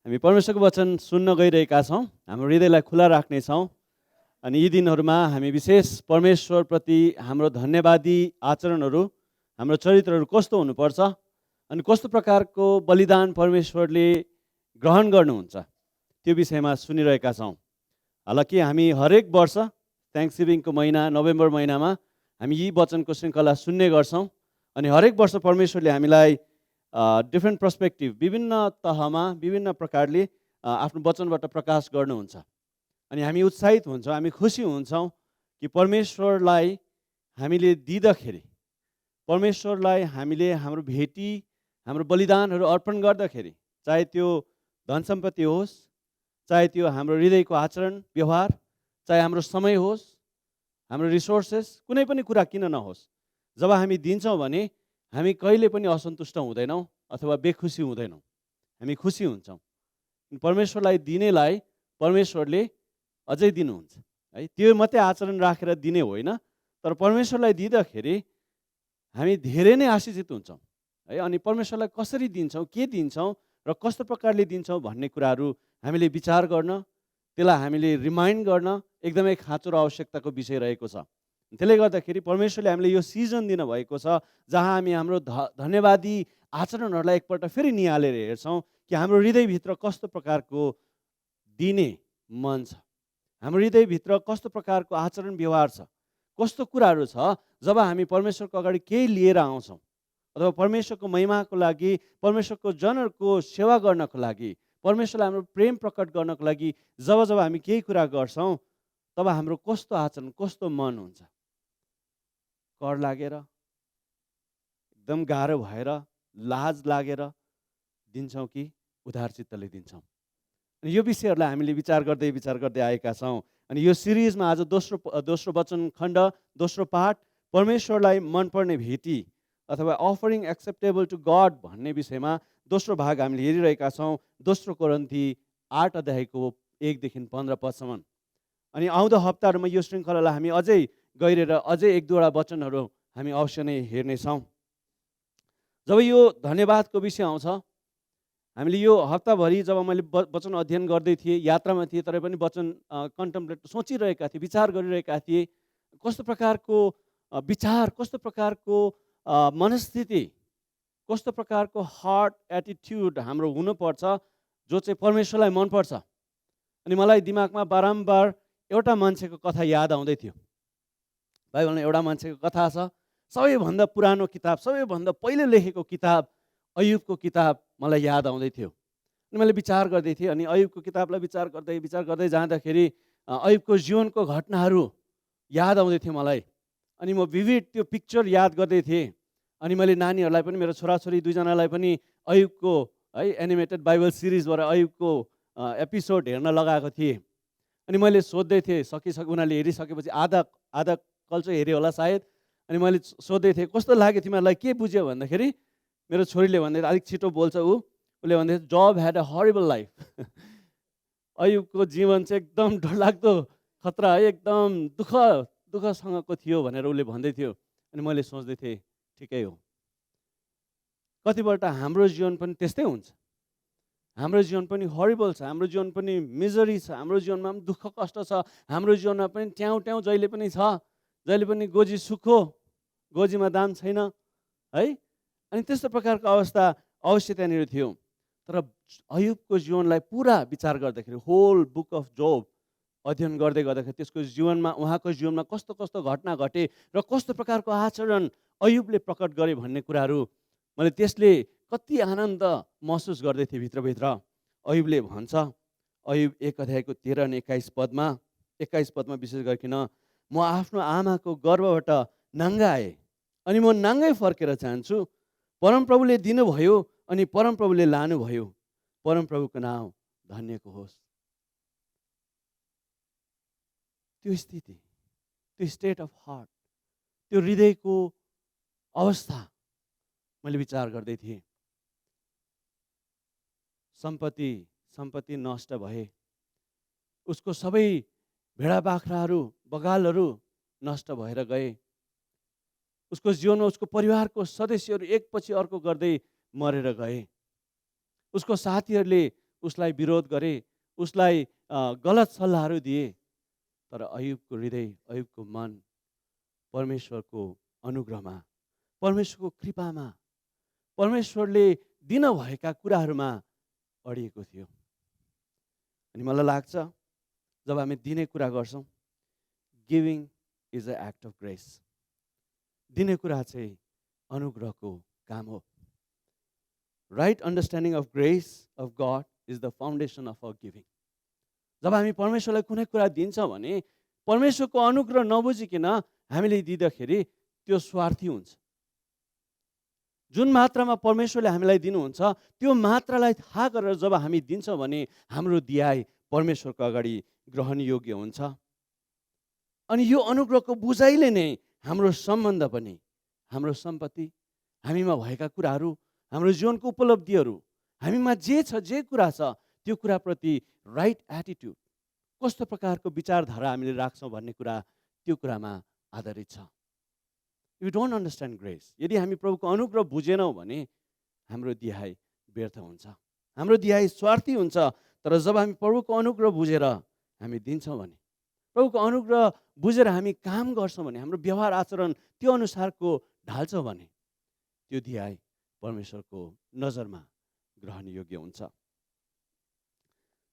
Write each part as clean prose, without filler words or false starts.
हामी परमेश्वरको वचन सुन्न गइरहेका छौँ। हाम्रो हृदयलाई खुला राख्नेछौँ अनि यी दिनहरूमा हामी विशेष परमेश्वरप्रति हाम्रो धन्यवादी आचरणहरू, हाम्रो चरित्रहरू कस्तो हुनुपर्छ अनि कस्तो प्रकारको बलिदान परमेश्वरले ग्रहण गर्नुहुन्छ त्यो विषयमा सुनिरहेका छौँ। हालाकि हामी हरेक वर्ष थ्याङ्क्सगिभिङको महिना नोभेम्बर महिनामा हामी यी वचनको श्रृङ्खला सुन्ने गर्छौँ अनि हरेक वर्ष परमेश्वरले हामीलाई डिफ्रेन्ट पर्सपेक्टिभ, विभिन्न तहमा विभिन्न प्रकारले आफ्नो वचनबाट प्रकाश गर्नुहुन्छ अनि हामी उत्साहित हुन्छौँ, हामी खुसी हुन्छौँ कि परमेश्वरलाई हामीले दिँदाखेरि, परमेश्वरलाई हामीले हाम्रो भेटी, हाम्रो बलिदानहरू अर्पण गर्दाखेरि, चाहे त्यो धन सम्पत्ति होस्, चाहे त्यो हाम्रो हृदयको आचरण व्यवहार, चाहे हाम्रो समय होस्, हाम्रो रिसोर्सेस, कुनै पनि कुरा किन नहोस्, जब हामी दिन्छौँ भने हामी कहिले पनि असन्तुष्ट हुँदैनौँ अथवा बेखुसी हुँदैनौँ, हामी खुसी हुन्छौँ। परमेश्वरलाई दिनेलाई परमेश्वरले अझै दिनुहुन्छ है। त्यो मात्रै आचरण राखेर दिने होइन, तर परमेश्वरलाई दिँदाखेरि हामी धेरै नै आशिषित हुन्छौँ है। अनि परमेश्वरलाई कसरी दिन्छौँ, के दिन्छौँ र कस्तो प्रकारले दिन्छौँ भन्ने कुराहरू हामीले विचार गर्न, त्यसलाई हामीले रिमाइन्ड गर्न एकदमै खाँचो र आवश्यकताको विषय रहेको छ। त्यसले गर्दाखेरि परमेश्वरले हामीले यो सिजन दिनुभएको छ जहाँ हामी हाम्रो धन्यवादी आचरणहरूलाई एकपल्ट फेरि निहालेर हेर्छौँ कि हाम्रो हृदयभित्र कस्तो प्रकारको दिने मन छ, हाम्रो हृदयभित्र कस्तो प्रकारको आचरण व्यवहार छ, कस्तो कुराहरू छ जब हामी परमेश्वरको अगाडि केही लिएर आउँछौँ अथवा परमेश्वरको महिमाको लागि, परमेश्वरको जनहरूको सेवा गर्नको लागि, परमेश्वरलाई हाम्रो प्रेम प्रकट गर्नको लागि जब जब हामी केही कुरा गर्छौँ तब हाम्रो कस्तो आचरण, कस्तो मन हुन्छ। कर लागेर, एकदम गाह्रो भएर, लाज लागेर दिन्छौँ कि उदार चित्तले दिन्छौँ। अनि यो विषयहरूलाई हामीले विचार गर्दै आएका छौँ। अनि यो सिरिजमा आज दोस्रो वचन खण्ड, दोस्रो पाठ, परमेश्वरलाई मनपर्ने भेटी अथवा अफरिङ एक्सेप्टेबल टु गड भन्ने विषयमा दोस्रो भाग हामीले हेरिरहेका छौँ। दोस्रो कोरिन्थी 8 अध्यायको 1 देखि 15 पदसम्म। अनि आउँदो हप्ताहरूमा यो श्रृङ्खलालाई हामी अझै गहिरेर अझै एक दुईवटा वचनहरू हामी अवश्य नै हेर्नेछौँ। जब यो धन्यवादको विषय आउँछ, हामीले यो हप्ताभरि जब मैले वचन अध्ययन गर्दै थिएँ, यात्रामा थिएँ, तर पनि वचन कन्टम्प्लेट सोचिरहेका थिएँ, विचार गरिरहेका थिएँ, कस्तो प्रकारको विचार, कस्तो प्रकारको मनस्थिति, कस्तो प्रकारको हार्ट एटिट्युड हाम्रो हुनुपर्छ जो चाहिँ परमेश्वरलाई मनपर्छ। अनि मलाई दिमागमा बारम्बार एउटा मान्छेको कथा याद आउँदै थियो। बाइबलमा एउटा मान्छेको कथा छ, सबैभन्दा पुरानो किताब, सबैभन्दा पहिले लेखेको किताब अयुबको किताब मलाई याद आउँदै थियो। अनि मैले विचार गर्दै थिएँ अनि अयुबको किताबलाई विचार गर्दै जाँदाखेरि अयुबको जीवनको घटनाहरू याद आउँदै थियो मलाई। अनि म विभिड त्यो पिक्चर याद गर्दै थिएँ। अनि मैले नानीहरूलाई पनि, मेरो छोराछोरी दुईजनालाई पनि अयुबको है एनिमेटेड बाइबल सिरिजबाट अयुबको एपिसोड हेर्न लगाएको थिएँ। अनि मैले सोध्दै थिएँ, उनीहरूले हेरिसकेपछि आधा कल्चो हेऱ्यो होला सायद। अनि मैले सोध्दै थिएँ कस्तो लाग्यो तिमीहरूलाई, के बुझ्यो भन्दाखेरि मेरो छोरीले भन्दै, अलिक छिटो बोल्छ उसले भन्दै, जब ह्याड अ हरिबल लाइफ। अयुबको जीवन चाहिँ एकदम डरलाग्दो खतरा है, एकदम दुःखसँगको थियो भनेर उसले भन्दै थियो। अनि मैले सोच्दै थिएँ ठिकै हो, कतिपल्ट हाम्रो जीवन पनि त्यस्तै हुन्छ। हाम्रो जीवन पनि हरिबल छ, हाम्रो जीवन पनि मिजरी छ, हाम्रो जीवनमा पनि दुःख कष्ट छ, हाम्रो जीवनमा पनि ट्याउ जहिले पनि छ, जहिले पनि गोजी सुक्खो, गोजीमा दाम छैन है। अनि त्यस्तो प्रकारको अवस्था अवश्य त्यहाँनिर थियो। तर अयुबको जीवनलाई पुरा विचार गर्दाखेरि, होल बुक अफ जोब अध्ययन गर्दै गर्दाखेरि त्यसको जीवनमा, उहाँको जीवनमा कस्तो कस्तो घटना घटे र कस्तो प्रकारको आचरण अयुबले प्रकट गरे भन्ने कुराहरू मैले त्यसले कति आनन्द महसुस गर्दै थिएँ भित्रभित्र। अयुबले भन्छ, अयुब 1 अध्यायको 13 अनि 21 पदमा विशेष गरिकन, म आफ्नो आमाको गर्भबाट नाङ्गा आएँ अनि म नाङ्गै फर्केर जान्छु। परमप्रभुले दिनुभयो अनि परमप्रभुले लानुभयो, परमप्रभुको नाम धन्यको होस्। त्यो स्थिति, त्यो स्टेट अफ हार्ट, त्यो हृदयको अवस्था मैले विचार गर्दै थिएँ। सम्पत्ति नष्ट भए, उसको सबै भेडा बाख्राहरू, बगालहरू नष्ट भएर गए, उसको जीवनमा उसको परिवारको सदस्यहरू एकपछि अर्को गर्दै मरेर गए, उसको साथीहरूले उसलाई विरोध गरे, उसलाई गलत सल्लाहहरू दिए। तर अयुबको हृदय, अयुबको मन परमेश्वरको अनुग्रहमा, परमेश्वरको कृपामा, परमेश्वरले दिनुभएका कुराहरूमा अडिएको थियो। अनि मलाई लाग्छ जब हामी दिने कुरा गर्छौँ, giving is a act of grace. दिने कुरा चाहिँ अनुग्रहको काम हो। Right understanding of grace of God is the foundation of our giving. जब हामी परमेश्वरलाई कुनै कुरा दिन्छौँ भने परमेश्वरको अनुग्रह नबुझिकन हामीले दिँदाखेरि त्यो स्वार्थी हुन्छ। जुन मात्रामा परमेश्वरले हामीलाई दिनुहुन्छ त्यो मात्रालाई थाहा गरेर जब हामी दिन्छौँ भने हाम्रो दियाई परमेश्वरको अगाडि ग्रहण योग्य हुन्छ। अनि यो अनुग्रहको बुझाइले नै हाम्रो सम्बन्ध पनि, हाम्रो सम्पत्ति, हामीमा भएका कुराहरू, हाम्रो जीवनको उपलब्धिहरू, हामीमा जे छ, जे कुरा छ, त्यो कुराप्रति राइट एटिट्युड, कस्तो प्रकारको विचारधारा हामीले राख्छौँ भन्ने कुरा त्यो कुरामा आधारित छ। यु डोन्ट अन्डरस्ट्यान्ड ग्रेस, यदि हामी प्रभुको अनुग्रह बुझेनौँ भने हाम्रो दिहाई व्यर्थ हुन्छ, हाम्रो दिहाई स्वार्थी हुन्छ। तर जब हामी प्रभुको अनुग्रह बुझेर हामी दिन्छौँ भने, प्रभुको अनुग्रह बुझेर हामी काम गर्छौँ भने, हाम्रो व्यवहार आचरण त्यो अनुसारको ढाल्छौँ भने त्यो दिहाई परमेश्वरको नजरमा ग्रहण योग्य हुन्छ।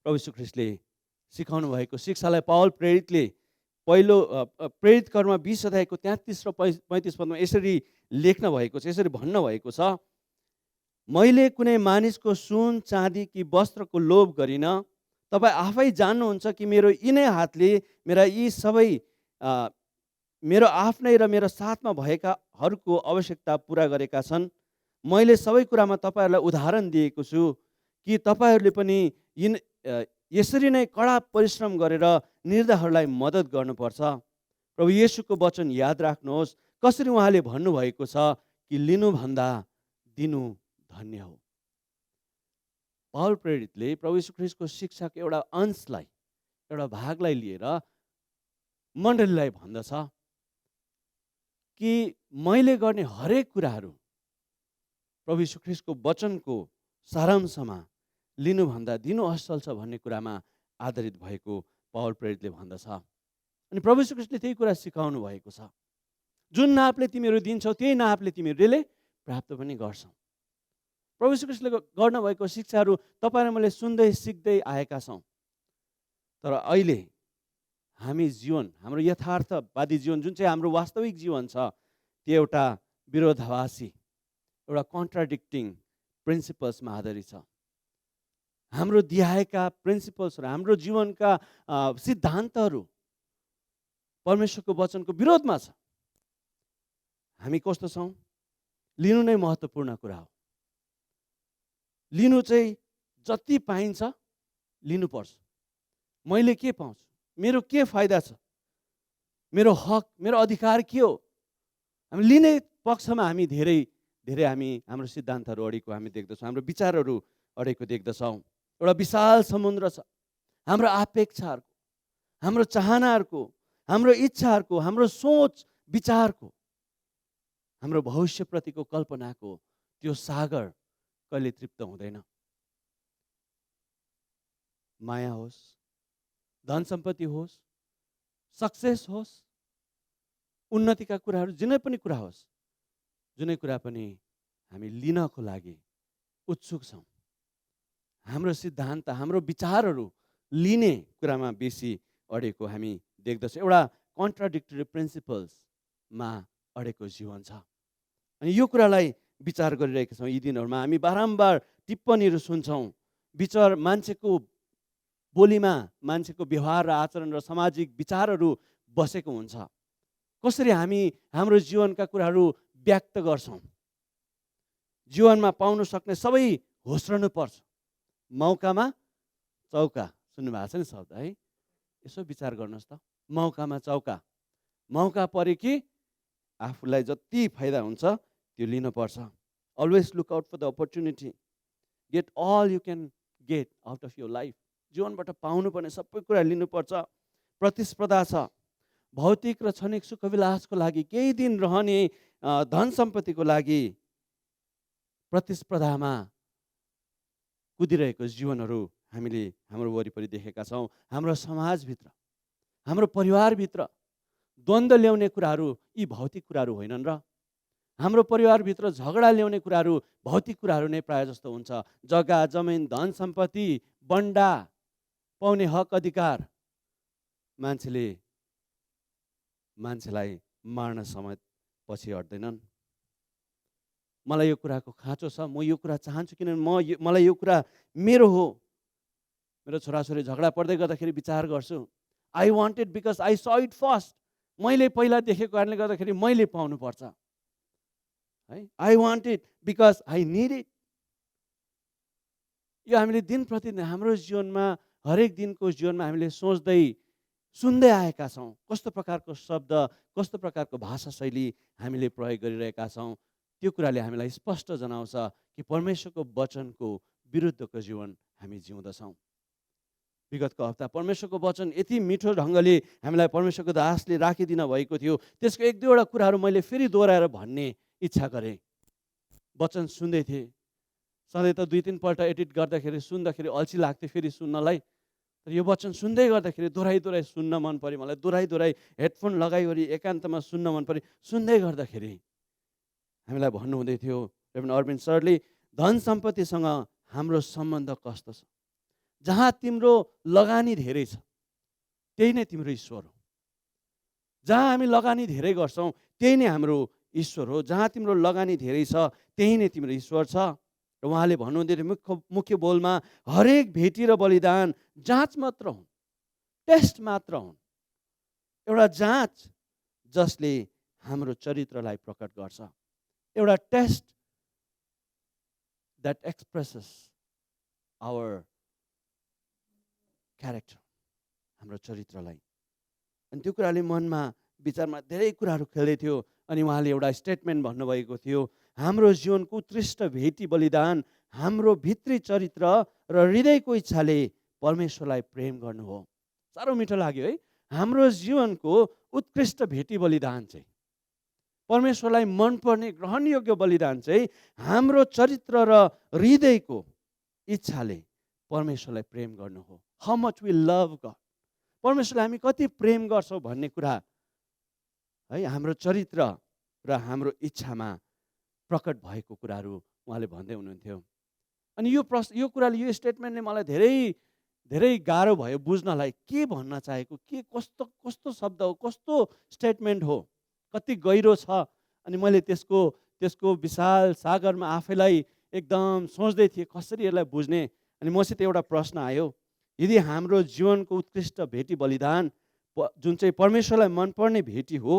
प्रभु यीशु ख्रीष्टले सिकाउनु भएको शिक्षालाई पावल प्रेरितले पहिलो प्रेरित कर्म 20 अध्यायको 33 र 35 पदमा यसरी लेख्न भएको छ, यसरी भन्न भएको छ, मैले कुनै मानिसको सुन चाँदी कि वस्त्रको लोभ गरिनँ। तपाईँ आफै जान्नुहुन्छ कि मेरो यिनै हातले मेरा यी सबै मेरो आफ्नै र मेरो साथमा भएकाहरूको आवश्यकता पुरा गरेका छन्। मैले सबै कुरामा तपाईँहरूलाई उदाहरण दिएको छु कि तपाईँहरूले पनि यसरी नै कडा परिश्रम गरेर निर्धनहरूलाई मद्दत गर्नुपर्छ। प्रभु येशूको वचन याद राख्नुहोस्, कसरी उहाँले भन्नुभएको छ कि लिनुभन्दा दिनु धन्य हो। पावल प्रेरितले प्रभु यीशु ख्रीष्टको शिक्षाको एउटा अंशलाई, एउटा भागलाई लिएर मण्डलीलाई भन्दछ कि मैले गर्ने हरेक कुराहरू प्रभु यीशु ख्रीष्टको वचनको सारांशमा लिनुभन्दा दिनु असल छ भन्ने कुरामा आधारित भएको पावल प्रेरितले भन्दछ। अनि प्रभु यीशु ख्रीष्टले त्यही कुरा सिकाउनु भएको छ। जुन नापले तिमीहरू दिन्छौ त्यही नापले तिमीहरूले प्राप्त पनि गर्छौ। प्रभु यीशु ख्रीष्टले गर्नुभएको शिक्षाहरू तपाईँ र मैले सुन्दै सिक्दै आएका छौँ। तर अहिले हामी जीवन, हाम्रो यथार्थवादी जीवन, जुन चाहिँ हाम्रो वास्तविक जीवन छ, त्यो एउटा विरोधाभासी, एउटा कन्ट्राडिक्टिङ प्रिन्सिपल्समा आधारित छ। हाम्रो दिहाएका प्रिन्सिपल्सहरू, हाम्रो जीवनका सिद्धान्तहरू परमेश्वरको वचनको विरोधमा छ। हामी कस्तो छौँ? लिनु नै महत्त्वपूर्ण कुरा हो। लिनु चाहिँ जति पाइन्छ लिनुपर्छ। मैले के पाउँछु, मेरो के फाइदा छ, मेरो हक, मेरो अधिकार के हो, हामी लिने पक्षमा हामी धेरै हाम्रो सिद्धान्तहरू अडेको हामी देख्दछौँ, हाम्रो विचारहरू अडेको देख्दछौँ। एउटा विशाल समुद्र छ हाम्रो अपेक्षाहरूको, हाम्रो चाहनाहरूको, हाम्रो इच्छाहरूको, हाम्रो सोच विचारको, हाम्रो भविष्यप्रतिको कल्पनाको। त्यो सागर कहिले तृप्त हुँदैन। माया होस्, धन सम्पत्ति होस्, सक्सेस होस्, उन्नतिका कुराहरू, जुनै पनि कुरा होस्, जुनै कुरा पनि हामी लिनको लागि उत्सुक छौँ। हाम्रो सिद्धान्त, हाम्रो विचारहरू लिने कुरामा बेसी अडेको हामी देख्दछौँ। एउटा कन्ट्राडिक्टरी प्रिन्सिपल्समा अडेको जीवन छ। अनि यो कुरालाई विचार गरिरहेका छौँ। यी दिनहरूमा हामी बारम्बार टिप्पणीहरू सुन्छौँ। विचार मान्छेको बोलीमा, मान्छेको व्यवहार र आचरण र सामाजिक विचारहरू बसेको हुन्छ। कसरी हामी हाम्रो जीवनका कुराहरू व्यक्त गर्छौँ, जीवनमा पाउन सक्ने सबै होस्रनुपर्छ। मौकामा चौका, सुन्नुभएको छ नि शब्द है? यसो विचार गर्नुहोस् त, मौकामा चौका। मौका परे कि आफूलाई जति फाइदा हुन्छ त्यो लिनुपर्छ। Always look out for the opportunity, get all you can get out of your life. जीवनबाट पाउनुपर्ने सबै कुरा लिनुपर्छ। प्रतिस्पर्धा छ, भौतिक र क्षणिक सुखविलासको लागि, केही दिन रहने धन सम्पत्तिको लागि प्रतिस्पर्धामा कुदिरहेको जीवनहरू हामीले हाम्रो वरिपरि देखेका छौँ। हाम्रो समाजभित्र, हाम्रो परिवारभित्र द्वन्द्व ल्याउने कुराहरू यी भौतिक कुराहरू होइनन् र हाम्रो परिवारभित्र झगडा ल्याउने कुराहरू भौतिक कुराहरू नै प्रायः जस्तो हुन्छ। जग्गा जमिन धन सम्पत्ति बन्डा पाउने हक अधिकार मान्छेलाई मार्न समेत पछि हट्दैनन्। मलाई यो कुराको खाँचो छ, म यो कुरा चाहन्छु किनभने मलाई यो कुरा मेरो हो। मेरो छोराछोरी झगडा पर्दै गर्दाखेरि विचार गर्छु, I want it because I स इट फर्स्ट। मैले पहिला देखेको कारणले गर्दाखेरि मैले पाउनुपर्छ है। I want it because I need it. यो हामीले दिन प्रतिदिन हाम्रो जीवनमा, हरेक दिनको जीवनमा हामीले सोच्दै सुन्दै आएका छौँ। कस्तो प्रकारको शब्द, कस्तो प्रकारको भाषा शैली हामीले प्रयोग गरिरहेका छौँ, त्यो कुराले हामीलाई स्पष्ट जनाउँछ कि परमेश्वरको वचनको विरुद्धको जीवन हामी जिउँदछौँ। विगतको हप्ता परमेश्वरको वचन यति मिठो ढङ्गले हामीलाई परमेश्वरको दासले राखिदिन भएको थियो, त्यसको एक दुईवटा कुराहरू मैले फेरि दोहोऱ्याएर भन्ने इच्छा गरेँ। वचन सुन्दै थिएँ, सधैँ त 2-3 पल्ट एडिट गर्दाखेरि सुन्दाखेरि अल्छी लाग्थ्यो फेरि सुन्नलाई। तर यो वचन सुन्दै गर्दाखेरि दोहोऱ्याइ सुन्न मन पऱ्यो मलाई। दोहोऱ्याइ हेडफोन लगाइवरी एकान्तमा सुन्न मन पऱ्यो। सुन्दै गर्दाखेरि हामीलाई भन्नुहुँदै थियो रेभरेन्ड अरविन्द सरले, धन सम्पत्तिसँग हाम्रो सम्बन्ध कस्तो छ? जहाँ तिम्रो लगानी धेरै छ त्यही नै तिम्रो ईश्वर हो। जहाँ हामी लगानी धेरै गर्छौँ त्यही नै हाम्रो ईश्वर हो। जहाँ तिम्रो लगानी धेरै छ त्यही नै तिम्रो ईश्वर छ। र उहाँले भन्नुहुँदै थियो मुख्य बोलमा, हरेक भेटी र बलिदान जाँच मात्र हुन्, टेस्ट मात्र हुन्। एउटा जाँच जसले हाम्रो चरित्रलाई प्रकट गर्छ, एउटा test that expresses our character, हाम्रो चरित्रलाई। अनि त्यो कुराले मनमा विचारमा धेरै कुराहरू खेल्दै थियो। अनि उहाँले एउटा स्टेटमेन्ट भन्नुभएको थियो, हाम्रो जीवनको उत्कृष्ट भेटी बलिदान हाम्रो भित्री चरित्र र हृदयको इच्छाले परमेश्वरलाई प्रेम गर्नु हो। साह्रो मिठो लाग्यो है। हाम्रो जीवनको उत्कृष्ट भेटी बलिदान चाहिँ, परमेश्वरलाई मनपर्ने ग्रहणयोग्य बलिदान चाहिँ हाम्रो चरित्र र हृदयको इच्छाले परमेश्वरलाई प्रेम गर्नु हो। How much we love God, परमेश्वरलाई हामी कति प्रेम गर्छौँ भन्ने कुरा है हाम्रो चरित्र र हाम्रो इच्छामा प्रकट भएको कुराहरू उहाँले भन्दै हुनुहुन्थ्यो। अनि यो कुराले, यो स्टेटमेन्टले मलाई धेरै धेरै गाह्रो भयो बुझ्नलाई। के भन्न चाहेको, के कस्तो शब्द हो, कस्तो स्टेटमेन्ट हो, कति गहिरो छ। अनि मैले त्यसको विशाल सागरमा आफैलाई एकदम सोच्दै थिएँ कसरी यसलाई बुझ्ने। अनि मसित एउटा प्रश्न आयो, यदि हाम्रो जीवनको उत्कृष्ट भेटी बलिदान जुन चाहिँ परमेश्वरलाई मनपर्ने भेटी हो,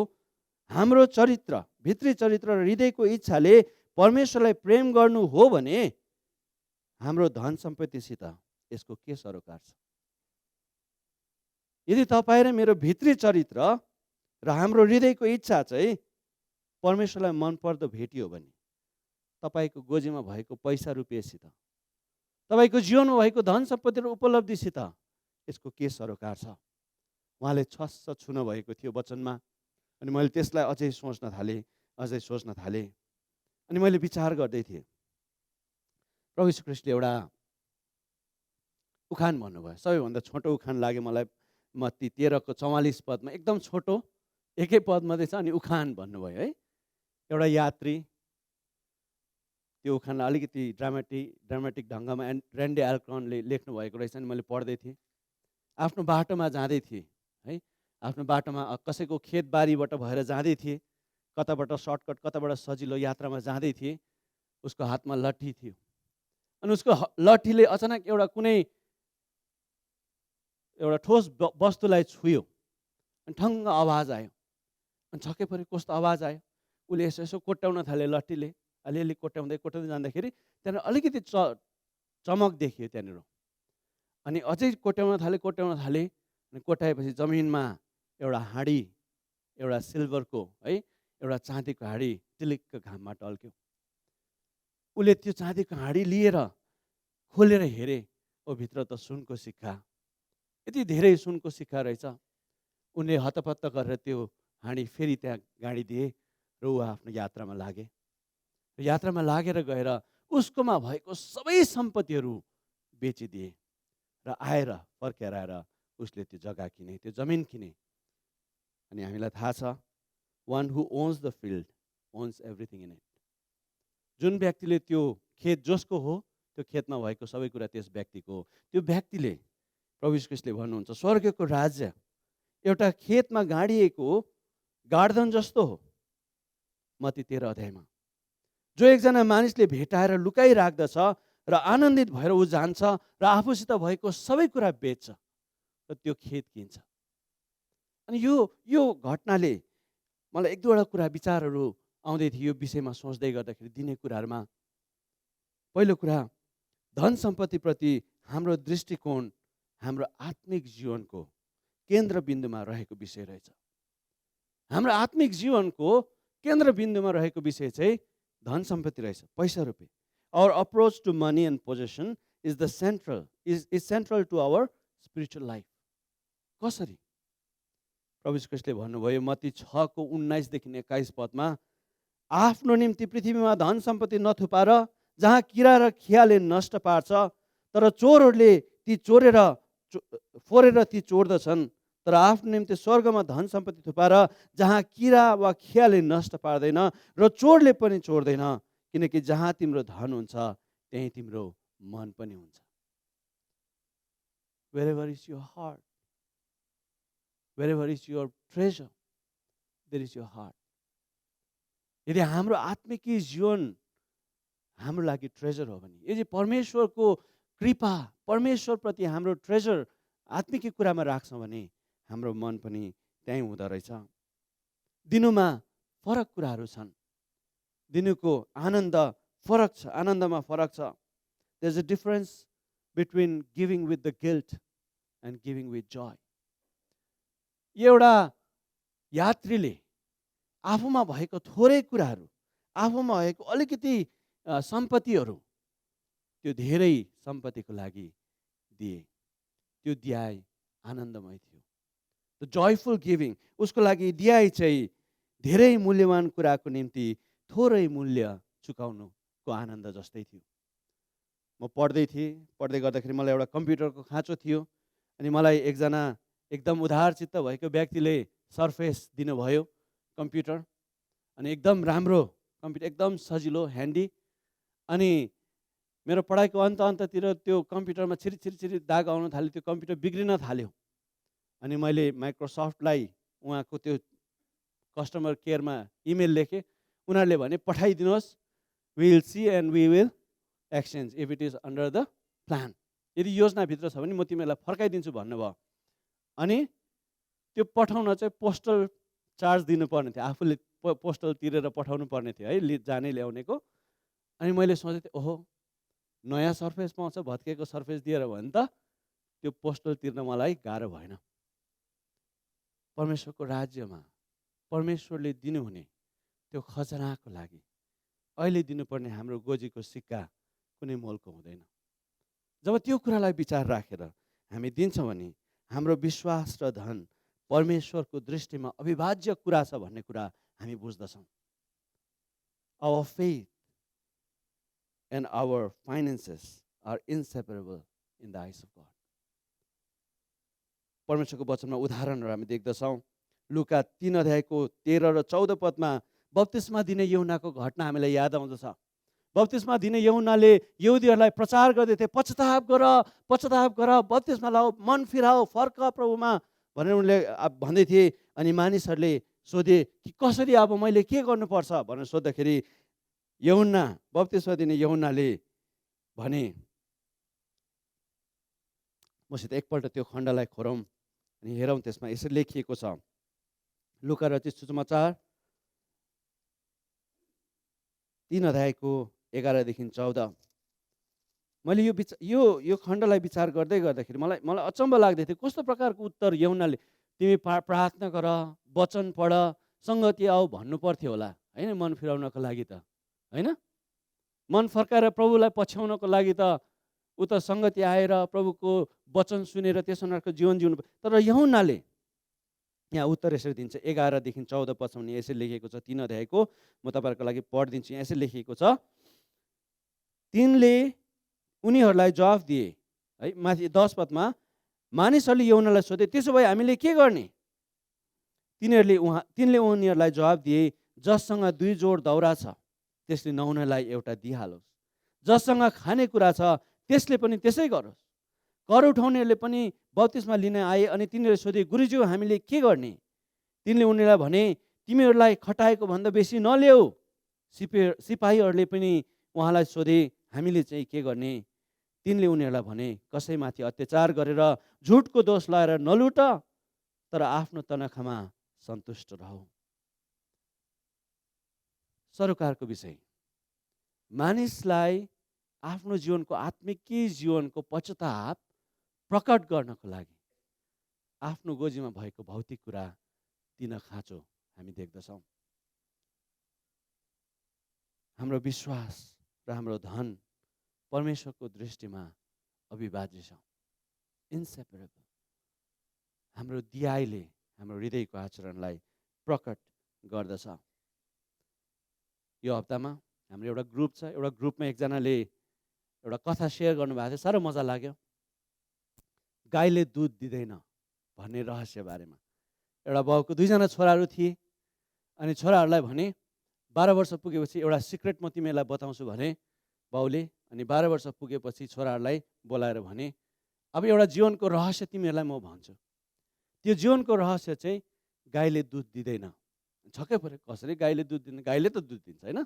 हाम्रो चरित्र, भित्री चरित्र र हृदयको इच्छाले परमेश्वरलाई प्रेम गर्नु हो भने हाम्रो धन सम्पत्तिसित यसको के सरोकार छ? यदि तपाईँ र मेरो भित्री चरित्र र हाम्रो हृदयको इच्छा चाहिँ परमेश्वरलाई मनपर्दो भेटी हो भने तपाईँको गोजीमा भएको पैसा रुपियाँसित, तपाईँको जीवनमा भएको धन सम्पत्ति र उपलब्धिसित यसको के सरोकार छ? उहाँले छस्स छुन भएको थियो वचनमा। अनि मैले त्यसलाई अझै सोच्न थालेँ। अनि मैले विचार गर्दै थिएँ, प्रभु यीशु ख्रीष्टले एउटा उखान भन्नुभयो, सबैभन्दा छोटो उखान लाग्यो मलाई। मत्ती 13:44 पदमा एकदम छोटो, एकै पद मात्रै छ, अनि उखान भन्नुभयो है। एउटा यात्री, त्यो उखानलाई अलिकति ड्रामेटिक ढङ्गमा रेन्डे एल्क्रनले लेख्नु भएको रहेछ। अनि मैले पढ्दै थिएँ। आफ्नो बाटोमा जाँदै थिएँ है, आफ्नो बाटोमा कसैको खेतबारीबाट भएर जाँदै थिएँ, कताबाट सर्टकट कताबाट सजिलो यात्रामा जाँदै थिएँ। उसको हातमा लट्ठी थियो। अनि उसको लट्ठीले अचानक एउटा ठोस वस्तुलाई छुयो। अनि ठङ्ग आवाज आयो। अनि छक्कै पऱ्यो, कस्तो आवाज आयो। उसले यसो कोट्याउन थाले लट्ठीले, अलिअलि कोट्याउँदै जाँदाखेरि त्यहाँनिर अलिकति चमक देखियो त्यहाँनिर। अनि अझै कोट्याउन थाले। अनि कोट्याएपछि जमिनमा एउटा हाँडी, एउटा सिल्भरको है, एउटा चाँदीको हाँडी टिलिक्क घाममा टल्क्यो। उसले त्यो चाँदीको हाँडी लिएर खोलेर हेरे, ओ भित्र त सुनको सिक्का, यति धेरै सुनको सिक्का रहेछ। उनले हतपत्त गरेर त्यो हाँडी फेरि त्यहाँ गाडी दिए र ऊ आफ्नो यात्रामा लागे। यात्रामा लागेर गएर उसकोमा भएको सबै सम्पत्तिहरू बेचिदिए र आएर फर्केर आएर उसले त्यो जग्गा किने, त्यो जमिन किने। अनि हामीलाई थाहा छ, one who owns the field owns everything in it. जुन व्यक्तिले त्यो खेत जसको हो, त्यो खेतमा भएको सबै कुरा त्यस व्यक्तिको हो। त्यो व्यक्तिले, प्रभु यीशु ख्रीष्टले भन्नुहुन्छ, स्वर्गको राज्य एउटा खेतमा गाडिएको गार्डन जस्तो हो। मत्ती 13 अध्यायमा जो एकजना मानिसले भेटाएर लुकाइराख्दछ र आनन्दित भएर ऊ जान्छ र आफूसित भएको सबै कुरा बेच्छ र त्यो खेत किन्छ। अनि यो घटनाले मलाई एक दुईवटा कुरा विचारहरू आउँदै थियो यो विषयमा सोच्दै गर्दाखेरि दिने कुराहरूमा। पहिलो कुरा, धन सम्पत्तिप्रति हाम्रो दृष्टिकोण हाम्रो आत्मिक जीवनको केन्द्रबिन्दुमा रहेको विषय रहेछ। हाम्रो आत्मिक जीवनको केन्द्रबिन्दुमा रहेको विषय चाहिँ धन सम्पत्ति रहेछ, पैसा रुपियाँ। Our approach to money and possession is central to our spiritual life. कसरी? प्रभु यीशु ख्रीष्टले भन्नुभयो मत्ती 6:19-21 आफ्नो निम्ति पृथ्वीमा धन सम्पत्ति नथुपार जहाँ किरा र खियाले नष्ट पार्छ, तर चोरहरूले ती फोरेर ती चोर्दछन्। तर आफ्नो निम्ति स्वर्गमा धन सम्पत्ति थुपार जहाँ किरा वा खियाले नष्ट पार्दैन र चोरले पनि चोर्दैन, किनकि जहाँ तिम्रो धन हुन्छ त्यही तिम्रो मन पनि हुन्छ। Wherever is your heart, wherever is your treasure, there is your heart. यदि हाम्रो आत्मिकी जीवन हाम्रो लागि ट्रेजर हो भने, यदि परमेश्वरको कृपा, परमेश्वरप्रति हाम्रो ट्रेजर आत्मिकी कुरामा राख्छौँ भने हाम्रो मन पनि त्यहीँ हुँदो रहेछ। दिनुमा फरक कुराहरू छन्, दिनुको आनन्द फरक छ, आनन्दमा फरक छ। There is a difference between giving with the guilt and giving with joy. एउटा यात्रीले आफूमा भएको थोरै कुराहरू, आफूमा भएको अलिकति सम्पत्तिहरू त्यो धेरै सम्पत्तिको लागि दिए, त्यो दियाई आनन्दमय थियो। द जोयफुल गिभिङ, उसको लागि दियाई चाहिँ धेरै मूल्यवान कुराको निम्ति थोरै मूल्य चुकाउनुको आनन्द जस्तै थियो। म पढ्दै गर्दाखेरि मलाई एउटा कम्प्युटरको खाँचो थियो। अनि मलाई एकजना एकदम उदारचित्त भएको व्यक्तिले सर्फेस दिनुभयो कम्प्युटर। अनि एकदम राम्रो कम्प्युटर, एकदम सजिलो, ह्यान्डी। अनि मेरो पढाइको अन्ततिर त्यो कम्प्युटरमा छिरी दाग आउन थाल्यो, त्यो कम्प्युटर बिग्रिन थाल्यो। अनि मैले माइक्रोसफ्टलाई उहाँको त्यो कस्टमर केयरमा इमेल लेखेँ। उनीहरूले भने पठाइदिनुहोस्, we will see and we will exchange if it is under the plan. यदि योजनाभित्र छ भने म तिमीलाई फर्काइदिन्छु भन्नुभयो। अनि त्यो पठाउन चाहिँ पोस्टल चार्ज दिनुपर्ने थियो, आफूले पोस्टल तिरेर पठाउनु पर्ने थियो है, जाने ल्याउनेको। अनि मैले सोचेँ थिएँ, ओहो नयाँ सर्फेस पाउँछ, भत्केको सर्फेस दिएर भने त त्यो पोस्टल तिर्न मलाई गाह्रो भएन। परमेश्वरको राज्यमा परमेश्वरले दिनुहुने त्यो खजनाको लागि अहिले दिनुपर्ने हाम्रो गोजीको सिक्का कुनै मोलको हुँदैन। जब त्यो कुरालाई विचार राखेर हामी दिन्छौँ भने हाम्रो विश्वास र धन परमेश्वरको दृष्टिमा अविभाज्य कुरा छ भन्ने कुरा हामी बुझ्दछौँ। Our faith and our finances are inseparable in the eyes of God. परमेश्वरको वचनमा उदाहरणहरू हामी देख्दछौँ। लुका 3:13 र 14 बप्तिस्मा दिने यूहन्नाको घटना हामीलाई याद आउँदछ। बप्तिस्मा दिने यूहन्नाले यहुदीहरूलाई प्रचार गर्दै थिए, पश्चाताप गर, बप्तिस्मा लाओ, मन फिराओ, फर्क प्रभुमा भनेर उनले भन्दै थिए। अनि मानिसहरूले सोधे कि कसरी, अब मैले के गर्नुपर्छ भनेर सोद्धाखेरि यूहन्ना, बप्तिस्मा दिने यूहन्नाले भने, मसित एकपल्ट त्यो खण्डलाई खोरौँ अनि हेरौँ। त्यसमा यसरी लेखिएको छ, लुका रचित सुसमाचार 3:11-14। मैले यो खण्डलाई विचार गर्दै गर्दाखेरि मलाई अचम्म लाग्दै थियो, कस्तो प्रकारको उत्तर यूहन्नाले, तिमी प्रार्थना गर, वचन पढ, सङ्गति आऊ भन्नु पर्थ्यो होला होइन, मन फिराउनको लागि त होइन, मन फर्काएर प्रभुलाई पछ्याउनको लागि त ऊ त सङ्गति आएर प्रभुको वचन सुनेर त्यस अनुसारको जीवन जिउनु। तर यूहन्नाले यहाँ उत्तर यसरी दिन्छ, 11-14 यसरी लेखिएको छ, 3 अध्यायको म तपाईँहरूको लागि पढिदिन्छु। यहाँ यसरी लेखिएको छ, तिनले उनीहरूलाई जवाफ दिए, है। माथि 10 पदमा मानिसहरूले यूहन्नालाई सोधे, त्यसो भए हामीले के गर्ने? तिनले उनीहरूलाई जवाब दिए, जससँग 2 जोड दाउरा छ त्यसले नुहाउनलाई एउटा दिइहालोस्, जससँग खानेकुरा छ त्यसले पनि त्यसै गरोस्। कर उठाउनेहरूले पनि बप्तिस्मा लिन आए अनि तिनीहरूले सोधे, गुरुज्यू हामीले के गर्ने? तिनले उनीहरूलाई भने, तिमीहरूलाई खटाएको भन्दा बेसी नल्याऊ। सिपाहीहरूले पनि उहाँलाई सोधे, हामीले चाहिँ के गर्ने? तिनले उनीहरूलाई भने, कसैमाथि अत्याचार गरेर झुटको दोष लगाएर नलुट, तर आफ्नो तनखामा सन्तुष्ट रहौ। सरोकारको विषय, मानिसलाई आफ्नो जीवनको आत्मिकी जीवनको पश्चाताप प्रकट गर्नको लागि आफ्नो गोजीमा भएको भौतिक कुरा दिन खाँचो हामी देख्दछौँ। हाम्रो विश्वास र हाम्रो धन परमेश्वरको दृष्टिमा अविभाज्य छ, इन्सेपरेबल। हाम्रो दियाइले हाम्रो हृदयको आचरणलाई प्रकट गर्दछ। यो हप्तामा हाम्रो एउटा ग्रुप छ, एउटा ग्रुपमा एकजनाले एउटा कथा सेयर गर्नुभएको थियो, साह्रो मजा लाग्यो। गाईले दुध दिँदैन भन्ने रहस्य बारेमा। एउटा बाउको 2 जना छोराहरू थिए अनि छोराहरूलाई भने 12 वर्ष पुगेपछि एउटा सिक्रेट म तिमीहरूलाई बताउँछु भने बाउले। अनि 12 वर्ष पुगेपछि छोराहरूलाई बोलाएर भने, अब एउटा जीवनको रहस्य तिमीहरूलाई म भन्छु। त्यो जीवनको रहस्य चाहिँ गाईले दुध दिँदैन। छक्कै पऱ्यो, कसरी गाईले दुध दिँदैन? गाईले त दुध दिन्छ होइन।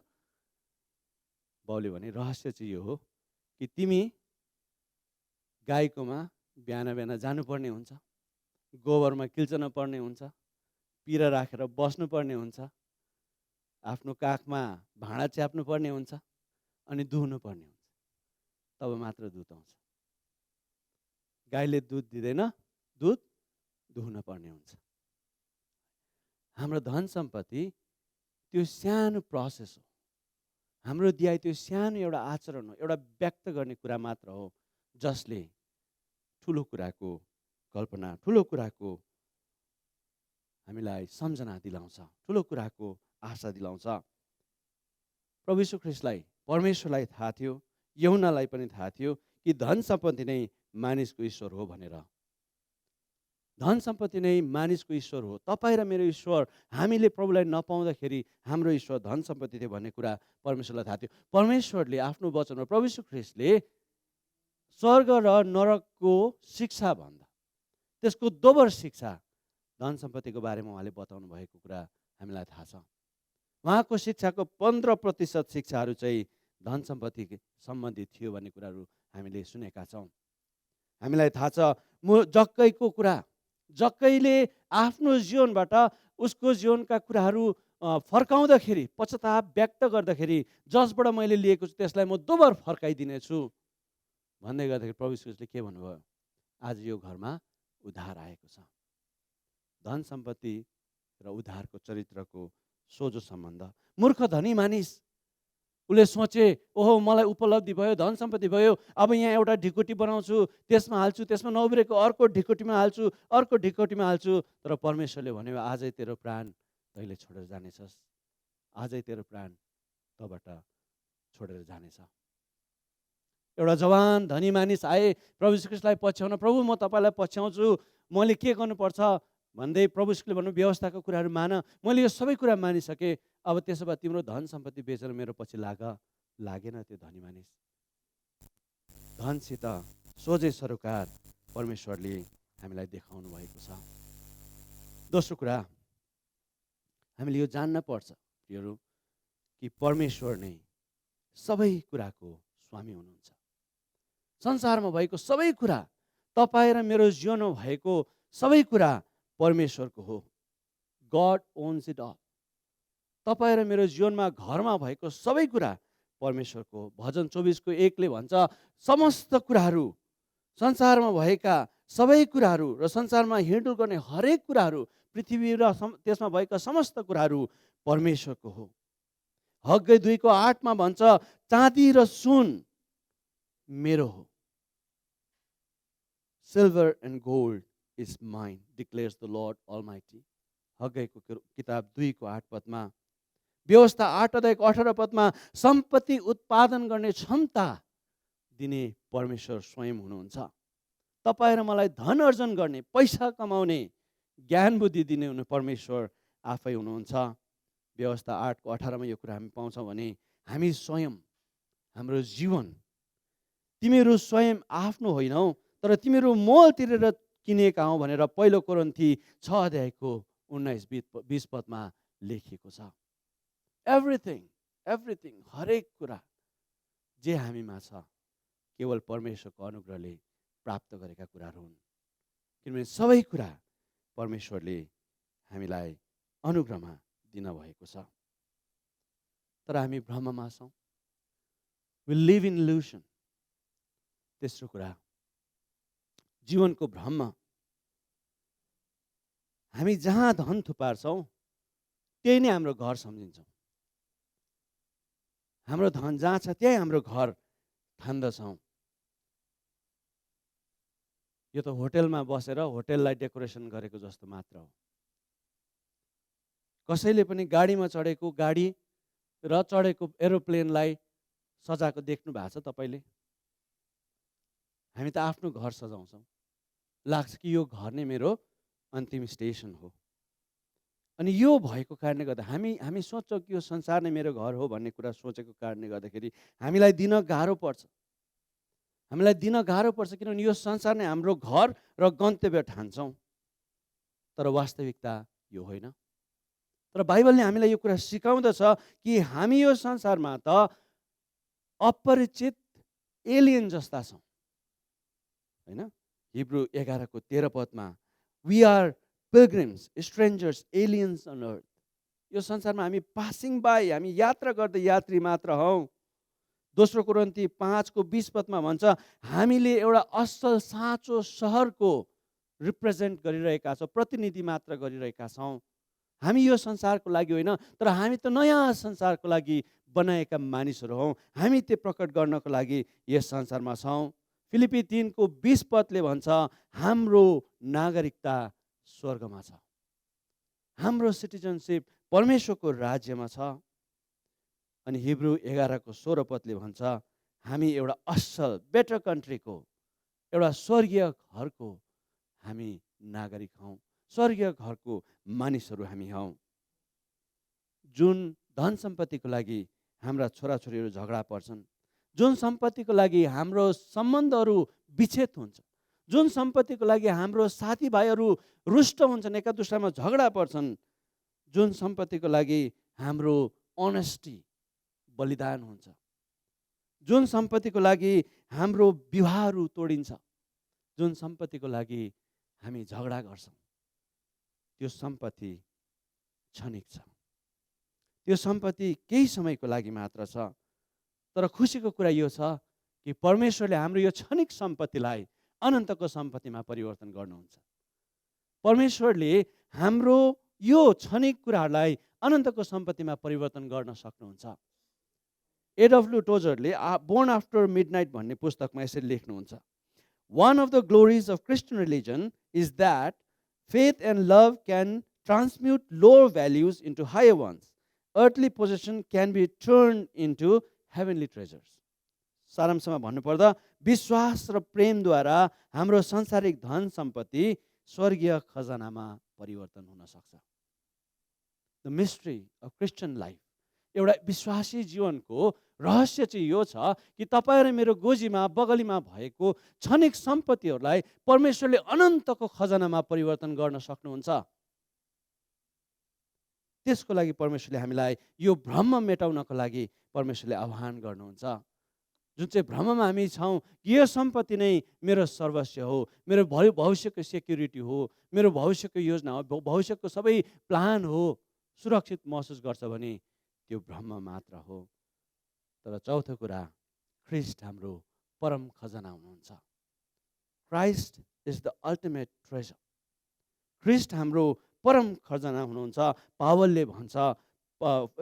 बाउले भने, रहस्य चाहिँ यो हो कि तिमी गाईकोमा बिहान बिहान जानुपर्ने हुन्छ, गोबरमा किल्चन पर्ने हुन्छ, पिरा राखेर बस्नुपर्ने हुन्छ, आफ्नो काखमा भाँडा च्याप्नु पर्ने हुन्छ अनि दुहुनु पर्ने हुन्छ, तब मात्र दुध आउँछ। गाईले दुध दिँदैन, दुध दुहुन पर्ने हुन्छ। हाम्रो धन सम्पत्ति त्यो सानो प्रोसेस हो। हाम्रो दियाइ त्यो सानो एउटा आचरण हो, एउटा व्यक्त गर्ने कुरा मात्र हो, जसले ठुलो कुराको कल्पना, ठुलो कुराको हामीलाई सम्झना दिलाउँछ, ठुलो कुराको आशा दिलाउँछ। प्रभु यीशु ख्रीष्टलाई, परमेश्वरलाई थाहा थियो, यूहन्नालाई पनि थाहा थियो कि धन सम्पत्ति नै मानिसको ईश्वर हो भनेर। धन सम्पत्ति नै मानिसको ईश्वर हो। तपाईँ र मेरो ईश्वर, हामीले प्रभुलाई नपाउँदाखेरि हाम्रो ईश्वर धन सम्पत्ति थियो भन्ने कुरा परमेश्वरलाई थाहा थियो। परमेश्वरले आफ्नो वचनमा, प्रभु यीशु ख्रीष्टले स्वर्ग र नरकको शिक्षा भन्दा त्यसको दोबर शिक्षा धन सम्पत्तिको बारेमा उहाँले बताउनु भएको कुरा हामीलाई थाहा छ। उहाँको शिक्षाको 15% शिक्षाहरू चाहिँ धन सम्पत्ति सम्बन्धित थियो भन्ने कुराहरू हामीले सुनेका छौँ। हामीलाई थाहा छ जक्कैको कुरा, जक्कैले आफ्नो जीवनबाट उसको जीवनका कुराहरू फर्काउँदाखेरि, पश्चाताप व्यक्त गर्दाखेरि, जसबाट मैले लिएको छु त्यसलाई म दोबर फर्काइदिनेछु भन्दै गर्दाखेरि प्रभु यीशुले के भन्नुभयो? आज यो घरमा उद्धार आएको छ। धन सम्पत्ति र उद्धारको चरित्रको सोझो सम्बन्ध। मूर्ख धनी मानिस, उसले सोचे, ओहो मलाई उपलब्धि भयो, धन सम्पत्ति भयो, अब यहाँ एउटा ढिकुटी बनाउँछु, त्यसमा हाल्छु, त्यसमा नउब्रेको अर्को ढिकुटीमा हाल्छु, अर्को ढिकुटीमा हाल्छु। तर परमेश्वरले भन्यो, आजै तेरो प्राण तैँले छोडेर जानेछस्, आजै तेरो प्राण तँबाट छोडेर जानेछ। एउटा जवान धनी मानिस आए प्रभु यीशु ख्रीष्टलाई पछ्याउन, प्रभु म तपाईँलाई पछ्याउँछु, मैले के गर्नुपर्छ भन्दै प्रभु यीशुले भन्नु, व्यवस्थाको कुराहरू मान, मैले यो सबै कुरा मानिसकेँ, अब त्यसो भए तिम्रो धन सम्पत्ति बेचेर मेरो पछि लागेन। त्यो धनी मानिस धनसित सोझै सरोकार परमेश्वरले हामीलाई देखाउनु भएको छ। दोस्रो कुरा, हामीले यो जान्न पर्छ प्रियहरू कि परमेश्वर नै सबै कुराको स्वामी हुनुहुन्छ। संसारमा भएको सबै कुरा, तपाईँ र मेरो जीवनमा भएको सबै कुरा परमेश्वरको हो। God owns it all. तपाईँ र मेरो जीवनमा घरमा भएको सबै कुरा परमेश्वरको हो। भजन 24:1 भन्छ, समस्त कुराहरू, संसारमा भएका सबै कुराहरू र संसारमा हिँडडुल गर्ने हरेक कुराहरू, पृथ्वी र त्यसमा भएका समस्त कुराहरू परमेश्वरको हो। हग्गै 2:8 भन्छ, चाँदी र सुन मेरो हो। Silver and gold is mine declares the Lord Almighty. हग्गैको किताब 2:8 व्यवस्था 8:18 सम्पत्ति उत्पादन गर्ने क्षमता दिने परमेश्वर स्वयं हुनुहुन्छ। तपाईँ र मलाई धन अर्जन गर्ने, पैसा कमाउने, ज्ञान बुद्धि दिने हुने परमेश्वर आफै हुनुहुन्छ। व्यवस्था 8को 18मा यो कुरा हामी पाउँछौँ भने हामी स्वयं, हाम्रो जीवन तिमीहरू स्वयं आफ्नो होइनौ, तर तिमीहरू मोल तिरेर किनेका हौ भनेर पहिलो कोरिन्थी 6:19-20 पदमा लेखिएको छ। एभ्रिथिङ हरेक कुरा जे हामीमा छ केवल परमेश्वरको अनुग्रहले प्राप्त गरेका कुराहरू हुन्। किनभने सबै कुरा परमेश्वरले हामीलाई अनुग्रहमा दिन भएको छ। तर हामी भ्रममा छौँ। We live in illusion. तेस्रो कुरा, जीवनको भ्रममा हामी जहाँ धन थुपार्छौँ त्यही नै हाम्रो घर सम्झिन्छौँ। हाम्रो धन जहाँ छ त्यही हाम्रो घर ठान्दछौँ। यो त होटेलमा बसेर होटेललाई डेकोरेसन गरेको जस्तो मात्र हो। कसैले पनि गाडीमा चढेको गाडी र चढेको एरोप्लेनलाई सजाएको देख्नु भएको छ तपाईँले? हामी त आफ्नो घर सजाउँछौँ। लाग्छ कि यो घर नै मेरो अन्तिम स्टेसन हो। अनि यो भएको कारणले गर्दा हामी सोच्छौँ कि यो संसार नै मेरो घर हो भन्ने कुरा सोचेको कारणले गर्दाखेरि हामीलाई दिन गाह्रो पर्छ। किनभने यो संसार नै हाम्रो घर र गन्तव्य ठान्छौँ। तर वास्तविकता यो होइन। तर बाइबलले हामीलाई यो कुरा सिकाउँदछ कि हामी यो संसारमा त अपरिचित एलियन जस्ता छौँ, होइन? हिब्रू 11:13 पदमा we are pilgrims, strangers, aliens on earth. यो संसारमा हामी पासिङ बाई, हामी यात्रा गर्दै यात्री मात्र हौँ। दोस्रो कोरिन्थी 5:20 पदमा भन्छ हामीले एउटा असल साँचो सहरको रिप्रेजेन्ट गरिरहेका छौँ, प्रतिनिधि मात्र गरिरहेका छौँ। हामी यो संसारको लागि होइन, तर हामी त नयाँ संसारको लागि बनाएका मानिसहरू हौँ। हामी त्यो प्रकट गर्नको लागि यस संसारमा छौँ। फिलिपी 3:20 पदले भन्छ हाम्रो नागरिकता स्वर्गमा छ। हाम्रो सिटिजनसिप परमेश्वरको राज्यमा छ। अनि हिब्रू 11:16 पदले भन्छ हामी एउटा असल बेटर कन्ट्रीको, एउटा स्वर्गीय घरको हामी नागरिक हौँ। स्वर्गीय घरको मानिसहरू हामी हौँ। जुन धन सम्पत्तिको लागि हाम्रा छोराछोरीहरू झगडा पर्छन्, जुन सम्पत्तिको लागि हाम्रो सम्बन्धहरू विच्छेद हुन्छ, जुन सम्पत्तिको लागि हाम्रो साथीभाइहरू रुष्ट हुन्छन्, एका दुस्रामा झगडा पर्छन्, जुन सम्पत्तिको लागि हाम्रो अनेस्टी बलिदान हुन्छ, जुन सम्पत्तिको लागि हाम्रो विवाहहरू तोडिन्छ, जुन सम्पत्तिको लागि हामी झगडा गर्छौँ, त्यो सम्पत्ति क्षणिक छ। त्यो सम्पत्ति केही समयको लागि मात्र छ। तर खुसीको कुरा यो छ कि परमेश्वरले हाम्रो यो क्षणिक सम्पत्तिलाई अनन्तको सम्पत्तिमा परिवर्तन गर्नुहुन्छ। परमेश्वरले हाम्रो यो क्षणिक कुराहरूलाई अनन्तको सम्पत्तिमा परिवर्तन गर्न सक्नुहुन्छ। A.W. टोजरले बोर्न आफ्टर मिडनाइट भन्ने पुस्तकमा यसरी लेख्नुहुन्छ, One of the glories of Christian religion is that faith and love can transmute lower values into higher ones. Earthly possession can be turned into heavenly treasures. सारांशमा भन्नुपर्दा विश्वास र प्रेमद्वारा हाम्रो सांसारिक धन सम्पत्ति स्वर्गीय खजानामा परिवर्तन हुन सक्छ। The mystery of Christian life, एउटा विश्वासी जीवनको रहस्य चाहिँ यो छ कि तपाईँ र मेरो गोजीमा बगलीमा भएको क्षणिक सम्पत्तिहरूलाई परमेश्वरले अनन्तको खजानामा परिवर्तन गर्न सक्नुहुन्छ। त्यसको लागि परमेश्वरले हामीलाई यो भ्रम मेटाउनको लागि परमेश्वरले आह्वान गर्नुहुन्छ। जुन चाहिँ भ्रममा हामी छौँ कि यो सम्पत्ति नै मेरो सर्वस्व हो, मेरो भविष्यको सेक्युरिटी हो, मेरो भविष्यको योजना हो, भविष्यको सबै प्लान हो, सुरक्षित महसुस गर्छ भने त्यो भ्रम मात्र हो। तर चौथो कुरा, ख्रिस्ट हाम्रो परम खजाना हुनुहुन्छ। Christ is the ultimate treasure. ख्रिस्ट हाम्रो परम खजाना हुनुहुन्छ। पावलले भन्छ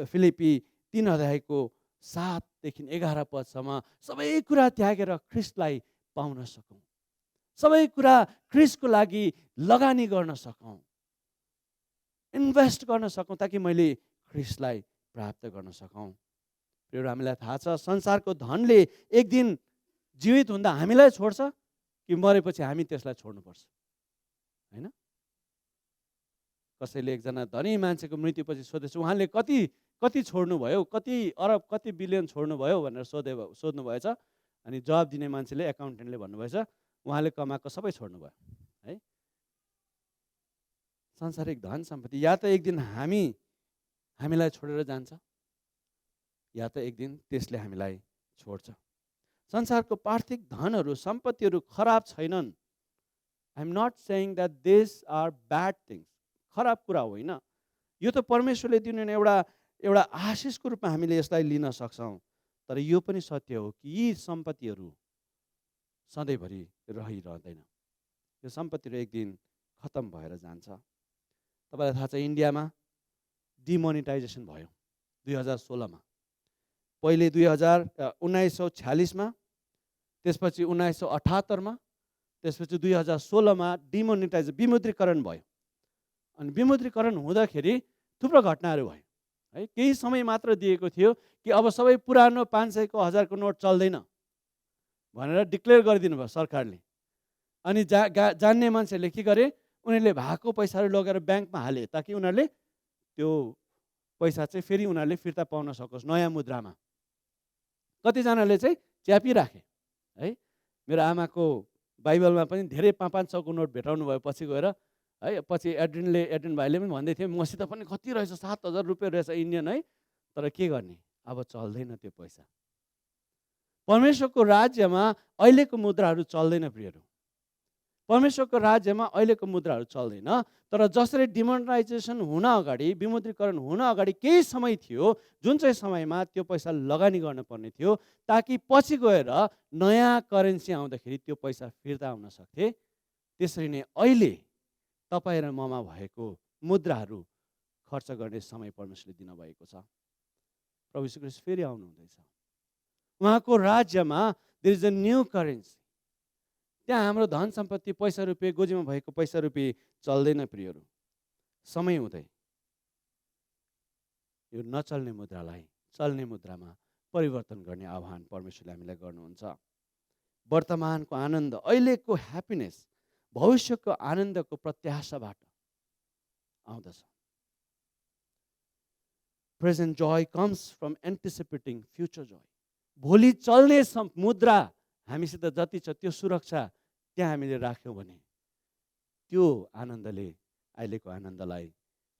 फिलिपी 3:7-11 सबै कुरा त्यागेर ख्रिस्टलाई पाउन सकौँ, सबै कुरा ख्रिस्टको लागि लगानी गर्न सकौँ, इन्भेस्ट गर्न सकौँ, ताकि मैले ख्रिस्टलाई प्राप्त गर्न सकौँ। हामीलाई थाहा छ संसारको धनले एक दिन जीवित हुँदा हामीलाई छोड्छ कि मरेपछि हामी त्यसलाई छोड्नुपर्छ? होइन? कसैले एकजना धनी मान्छेको मृत्युपछि सोधेछ, उहाँले कति कति छोड्नुभयो, कति अरब कति बिलियन छोड्नुभयो भनेर सोध्नुभएछ। अनि जवाब दिने मान्छेले, एकाउन्टेन्टले भन्नुभएछ, उहाँले कमाएको सबै छोड्नुभयो। है, सांसारिक धन सम्पत्ति या त एक दिन हामीलाई छोडेर जान्छ, या त एक दिन त्यसले हामीलाई छोड्छ। संसारको पार्थिव धनहरू सम्पत्तिहरू खराब छैनन्। I am not saying that this are bad things, खराब कुरा होइन। यो त परमेश्वरले दिनु एउटा आशिषको रूपमा हामीले यसलाई लिन सक्छौँ। तर यो पनि सत्य हो कि यी सम्पत्तिहरू सधैँभरि रहिरहँदैन। यो सम्पत्तिहरू एक दिन खत्तम भएर जान्छ। तपाईँलाई थाहा छ, इन्डियामा डिमोनिटाइजेसन भयो 2016 मा। पहिले 1946 मा, त्यसपछि 1978 मा, त्यसपछि 2016 मा विमुद्रीकरण भयो। अनि विमुद्रीकरण हुँदाखेरि थुप्रो घटनाहरू भयो। है, केही समय मात्र दिएको थियो कि अब सबै पुरानो 500 को 1000 को नोट चल्दैन भनेर डिक्लेयर गरिदिनु भयो सरकारले। अनि जान्ने मान्छेहरूले के गरे, उनीहरूले भएको पैसाहरू लगेर ब्याङ्कमा हाले ताकि उनीहरूले त्यो पैसा चाहिँ फेरि उनीहरूले फिर्ता पाउन सकोस् नयाँ मुद्रामा। कतिजनाले चाहिँ च्यापिराखे। है, मेरो आमाको बाइबलमा पनि धेरै 500 को नोट भेटाउनु भयो पछि गएर। है, पछि एड्रिन भाइले पनि भन्दै थियो, मसित पनि कति रहेछ, 7000 रुपियाँ रहेछ इन्डियन। है, तर के गर्ने, अब चल्दैन त्यो पैसा। परमेश्वरको राज्यमा अहिलेको मुद्राहरू चल्दैन प्रियहरू। परमेश्वरको राज्यमा अहिलेको मुद्राहरू चल्दैन। तर जसरी डिमोनेटाइजेसन हुन अगाडि, विमुद्रीकरण हुन अगाडि केही समय थियो जुन चाहिँ समयमा त्यो पैसा लगानी गर्नुपर्ने थियो ताकि पछि गएर नयाँ करेन्सी आउँदाखेरि त्यो पैसा फिर्ता आउन सक्थे, त्यसरी नै अहिले तपाईँ र ममा भएको मुद्राहरू खर्च गर्ने समय परमेश्वरले दिनुभएको छ। प्रभु यीशु ख्रीष्ट फेरि आउनु हुँदैछ। उहाँको राज्यमा there is a new currency. त्यहाँ हाम्रो धन सम्पत्ति, पैसा रुपियाँ, गोजीमा भएको पैसा रुपियाँ चल्दैन प्रियहरू। समय हुँदै यो नचल्ने मुद्रालाई चल्ने मुद्रामा परिवर्तन गर्ने आह्वान परमेश्वरले हामीलाई गर्नुहुन्छ। वर्तमानको आनन्द, अहिलेको ह्याप्पिनेस भविष्यको आनन्दको प्रत्याशाबाट आउँदछ। Present joy comes from anticipating future joy. भोलि चल्ने मुद्रा हामीसित जति छ त्यो सुरक्षा त्यहाँ हामीले राख्यौँ भने त्यो आनन्दले अहिलेको आनन्दलाई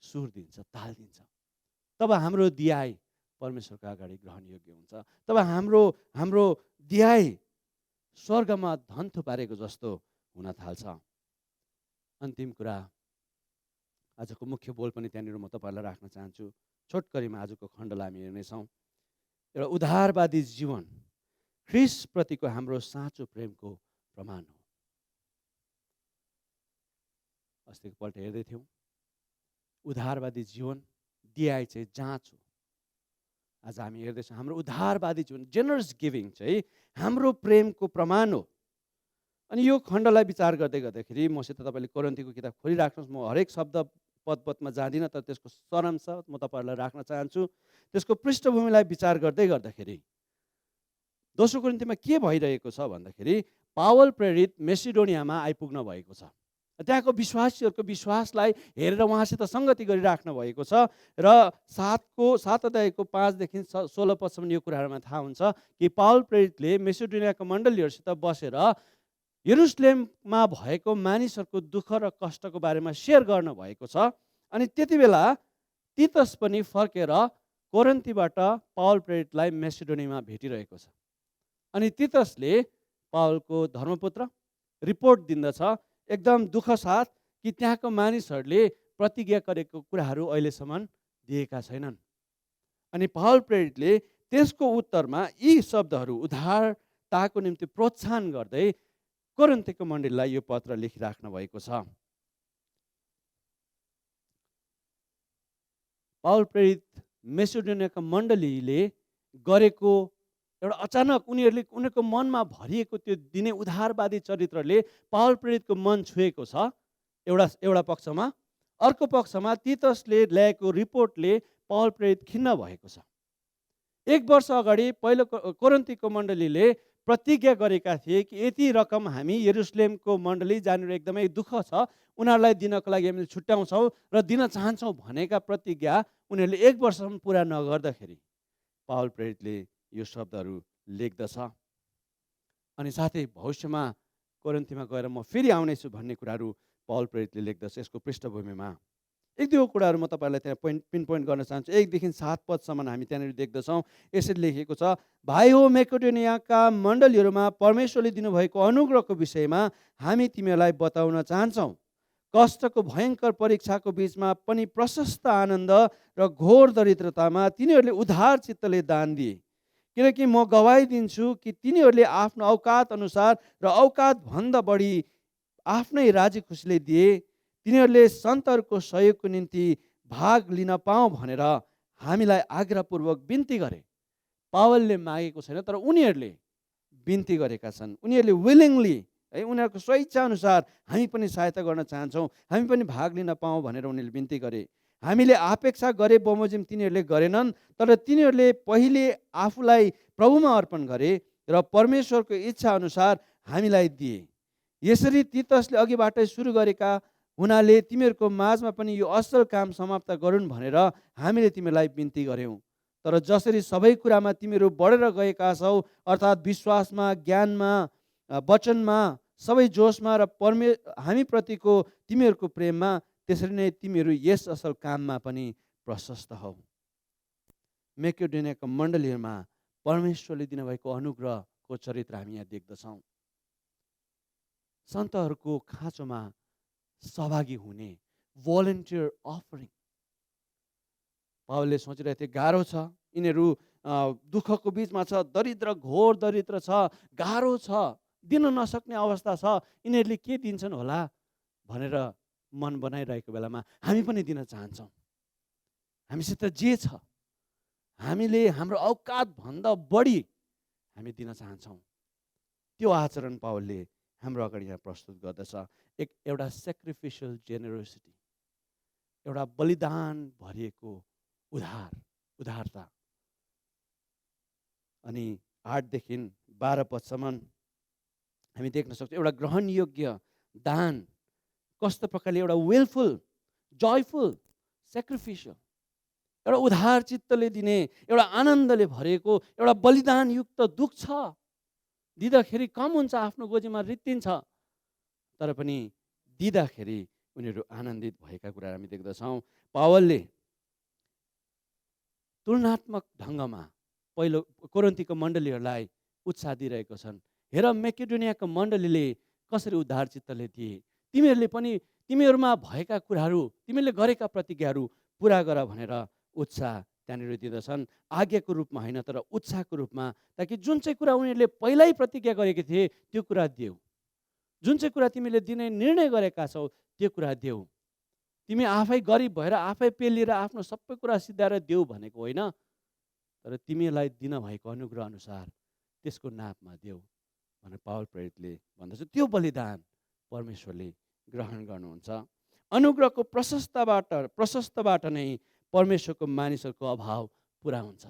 सुर दिन्छ, ताल दिन्छ। तब हाम्रो दियाई परमेश्वरको अगाडि ग्रहणयोग्य हुन्छ। तब हाम्रो दियाई स्वर्गमा धन थुपारेको जस्तो हुन थाल्छ। अन्तिम कुरा, आजको मुख्य बोल पनि त्यहाँनिर म तपाईँलाई राख्न चाहन्छु। छोटकरीमा आजको खण्डलाई हामी हेर्नेछौँ। एउटा उद्धारवादी जीवन ख्रीष्टप्रतिको हाम्रो साँचो प्रेमको प्रमाण हो। अस्तिको पल्ट हेर्दै थियौँ, उद्धारवादी जीवन दियाई चाहिँ जाँच हो। आज हामी हेर्दैछौँ हाम्रो उद्धारवादी जीवन, जेनरस गिभिङ चाहिँ हाम्रो प्रेमको प्रमाण हो। अनि यो खण्डलाई विचार गर्दै गर्दाखेरि मसित तपाईँले कोरिन्थीको किताब खोलिराख्नुहोस्। म हरेक शब्द पदमा जाँदिनँ, तर त्यसको सारांश म तपाईँहरूलाई राख्न चाहन्छु। त्यसको पृष्ठभूमिलाई विचार गर्दै गर्दाखेरि दोस्रो कोरिन्थीमा के भइरहेको छ भन्दाखेरि पावल प्रेरित मेसिडोनियामा आइपुग्न भएको छ। त्यहाँको विश्वासीहरूको विश्वासलाई हेरेर उहाँसित सङ्गति गरिराख्नु भएको छ। र 7 अध्यायको 5 देखि 16 पदसम्म यो कुराहरूमा थाहा हुन्छ कि पावल प्रेरितले मेसिडोनियाको मण्डलीहरूसित बसेर यरुशलेममा भएको मानिसहरूको दुःख र कष्टको बारेमा सेयर गर्न भएको छ। अनि त्यति बेला तीतस पनि फर्केर कोरिन्थीबाट पावल प्रेरितलाई मेसिडोनियामा भेटिरहेको छ। अनि तीतसले पावलको धर्मपुत्र रिपोर्ट दिन्दछ एकदम दुःख साथ कि त्यहाँको मानिसहरूले प्रतिज्ञा गरेको कुराहरू अहिलेसम्म दिएका छैनन्। अनि पावल प्रेरितले त्यसको उत्तरमा यी शब्दहरू उद्धारताको निम्ति प्रोत्साहन गर्दै कोरिन्थीको मण्डलीलाई यो पत्र लेखिराख्नु भएको छ। पावल प्रेरित मेसिडोनियाका मण्डलीले गरेको एउटा अचानक उनीहरूको मनमा भरिएको त्यो दिने उद्धारवादी चरित्रले पावल प्रेरितको मन छुएको छ एउटा पक्षमा। अर्को पक्षमा तीतसले ल्याएको रिपोर्टले पावल प्रेरित खिन्न भएको छ। 1 वर्ष अगाडि पहिलो कोरिन्थीको मण्डलीले प्रतिज्ञा गरेका थिए कि यति रकम हामी यरुसलेमको मण्डली जहाँनिर एकदमै दुःख छ उनीहरूलाई दिनको लागि हामीले छुट्याउँछौँ र दिन चाहन्छौँ भनेका प्रतिज्ञा उनीहरूले 1 वर्षसम्म पुरा नगर्दाखेरि पावल प्रेरितले यो शब्दहरू लेख्दछ। अनि साथै भविष्यमा कोरिन्थीमा गएर म फेरि आउनेछु भन्ने कुराहरू पावल प्रेरितले लेख्दछ। यसको पृष्ठभूमिमा एक दुईवटा कुराहरू म तपाईँलाई त्यहाँ पिन पोइन्ट गर्न चाहन्छु। 1 देखि 7 पदसम्म हामी त्यहाँनिर देख्दछौँ। यसरी लेखिएको छ, भाइ हो मेकेडोनियाका मण्डलीहरूमा परमेश्वरले दिनुभएको अनुग्रहको विषयमा हामी तिमीहरूलाई बताउन चाहन्छौँ। कष्टको भयङ्कर परीक्षाको बिचमा पनि प्रशस्त आनन्द र घोर दरिद्रतामा तिनीहरूले उदार चित्तले दान दिए। किनकि म गवाही दिन्छु कि तिनीहरूले आफ्नो औकात अनुसार र औकातभन्दा बढी आफ्नै राजी खुसीले दिए। तिनीहरूले सन्तहरूको सहयोगको निम्ति भाग लिन पाऊँ भनेर हामीलाई आग्रहपूर्वक बिन्ती गरे। पावलले मागेको छैन, तर उनीहरूले बिन्ती गरेका छन्। उनीहरूले विलिङली है, उनीहरूको स्वेच्छा अनुसार हामी पनि सहायता गर्न चाहन्छौँ, हामी पनि भाग लिन पाऊँ भनेर उनीहरूले बिन्ती गरे। हामीले अपेक्षा गरे बमोजिम तिनीहरूले गरेनन्, तर तिनीहरूले पहिले आफूलाई प्रभुमा अर्पण गरे र परमेश्वरको इच्छा अनुसार हामीलाई दिए। यसरी तीतसले अघिबाटै सुरु गरेका हुनाले तिमीहरूको माझमा पनि यो असल काम समाप्त गरून् भनेर हामीले तिमीलाई बिन्ती गऱ्यौँ। तर जसरी सबै कुरामा तिमीहरू बढेर गएका छौ, अर्थात् विश्वासमा, ज्ञानमा, वचनमा, सबै जोसमा र हामीप्रतिको तिमीहरूको प्रेममा, त्यसरी नै तिमीहरू यस असल काममा पनि प्रशस्त हौ। मेकेडोनियाको मण्डलीहरूमा परमेश्वरले दिनुभएको अनुग्रहको चरित्र हामी यहाँ देख्दछौँ। सन्तहरूको खाँचोमा सहभागी हुने, भोलिन्टियर अफरिङ। पावलले सोचिरहेको थिए गाह्रो छ, यिनीहरू दुःखको बिचमा छ, दरिद्र, घोर दरिद्र छ, गाह्रो छ, दिन नसक्ने अवस्था छ, यिनीहरूले के दिन्छन् होला भनेर मन बनाइरहेको बेलामा हामी पनि दिन चाहन्छौँ। हामीसित जे छ हामीले हाम्रो औकातभन्दा बढी हामी दिन चाहन्छौँ। त्यो आचरण पावलले हाम्रो अगाडि यहाँ प्रस्तुत गर्दछ। एउटा सेक्रिफिसियल जेनरोसिटी, एउटा बलिदान भरिएको उदारता। अनि 8 देखि 12 पदसम्म हामी देख्न सक्छौँ एउटा ग्रहणयोग्य दान कस्तो प्रकारले, एउटा विलफुल, जयफुल, सेक्रिफिसियल, एउटा उदार चित्तले दिने, एउटा आनन्दले भरिएको, एउटा बलिदानयुक्त दुःख छ। दिँदाखेरि कम हुन्छ, आफ्नो गोजीमा रित्तिन्छ, तर पनि दिँदाखेरि उनीहरू आनन्दित भएका कुरा हामी देख्दछौँ। पावलले तुलनात्मक ढङ्गमा पहिलो कोरिन्थीको मण्डलीहरूलाई उत्साह दिइरहेको छन्। हेर मेकेडोनियाको मण्डलीले कसरी उदार चित्तले दिए, तिमीहरूले पनि तिमीहरूमा भएका कुराहरू, तिमीहरूले गरेका प्रतिज्ञाहरू पुरा गर भनेर उत्साह त्यहाँनिर दिँदछन्। आज्ञाको रूपमा होइन, तर उत्साहको रूपमा, ताकि जुन चाहिँ कुरा उनीहरूले पहिल्यै प्रतिज्ञा गरेको थिए त्यो कुरा देऊ। जुन चाहिँ कुरा तिमीले दिने निर्णय गरेका छौ त्यो कुरा देऊ। तिमी आफै गरिब भएर आफै पेलिएर आफ्नो सबै कुरा सिद्धाएर देऊ भनेको होइन, तर तिमीलाई दिन भएको अनुग्रह अनुसार त्यसको नापमा देऊ भनेर पावल प्रेरितले भन्दछ। त्यो बलिदान परमेश्वरले ग्रहण गर्नुहुन्छ। अनुग्रहको प्रशस्तबाट नै परमेश्वरको मानिसहरूको अभाव पुरा हुन्छ।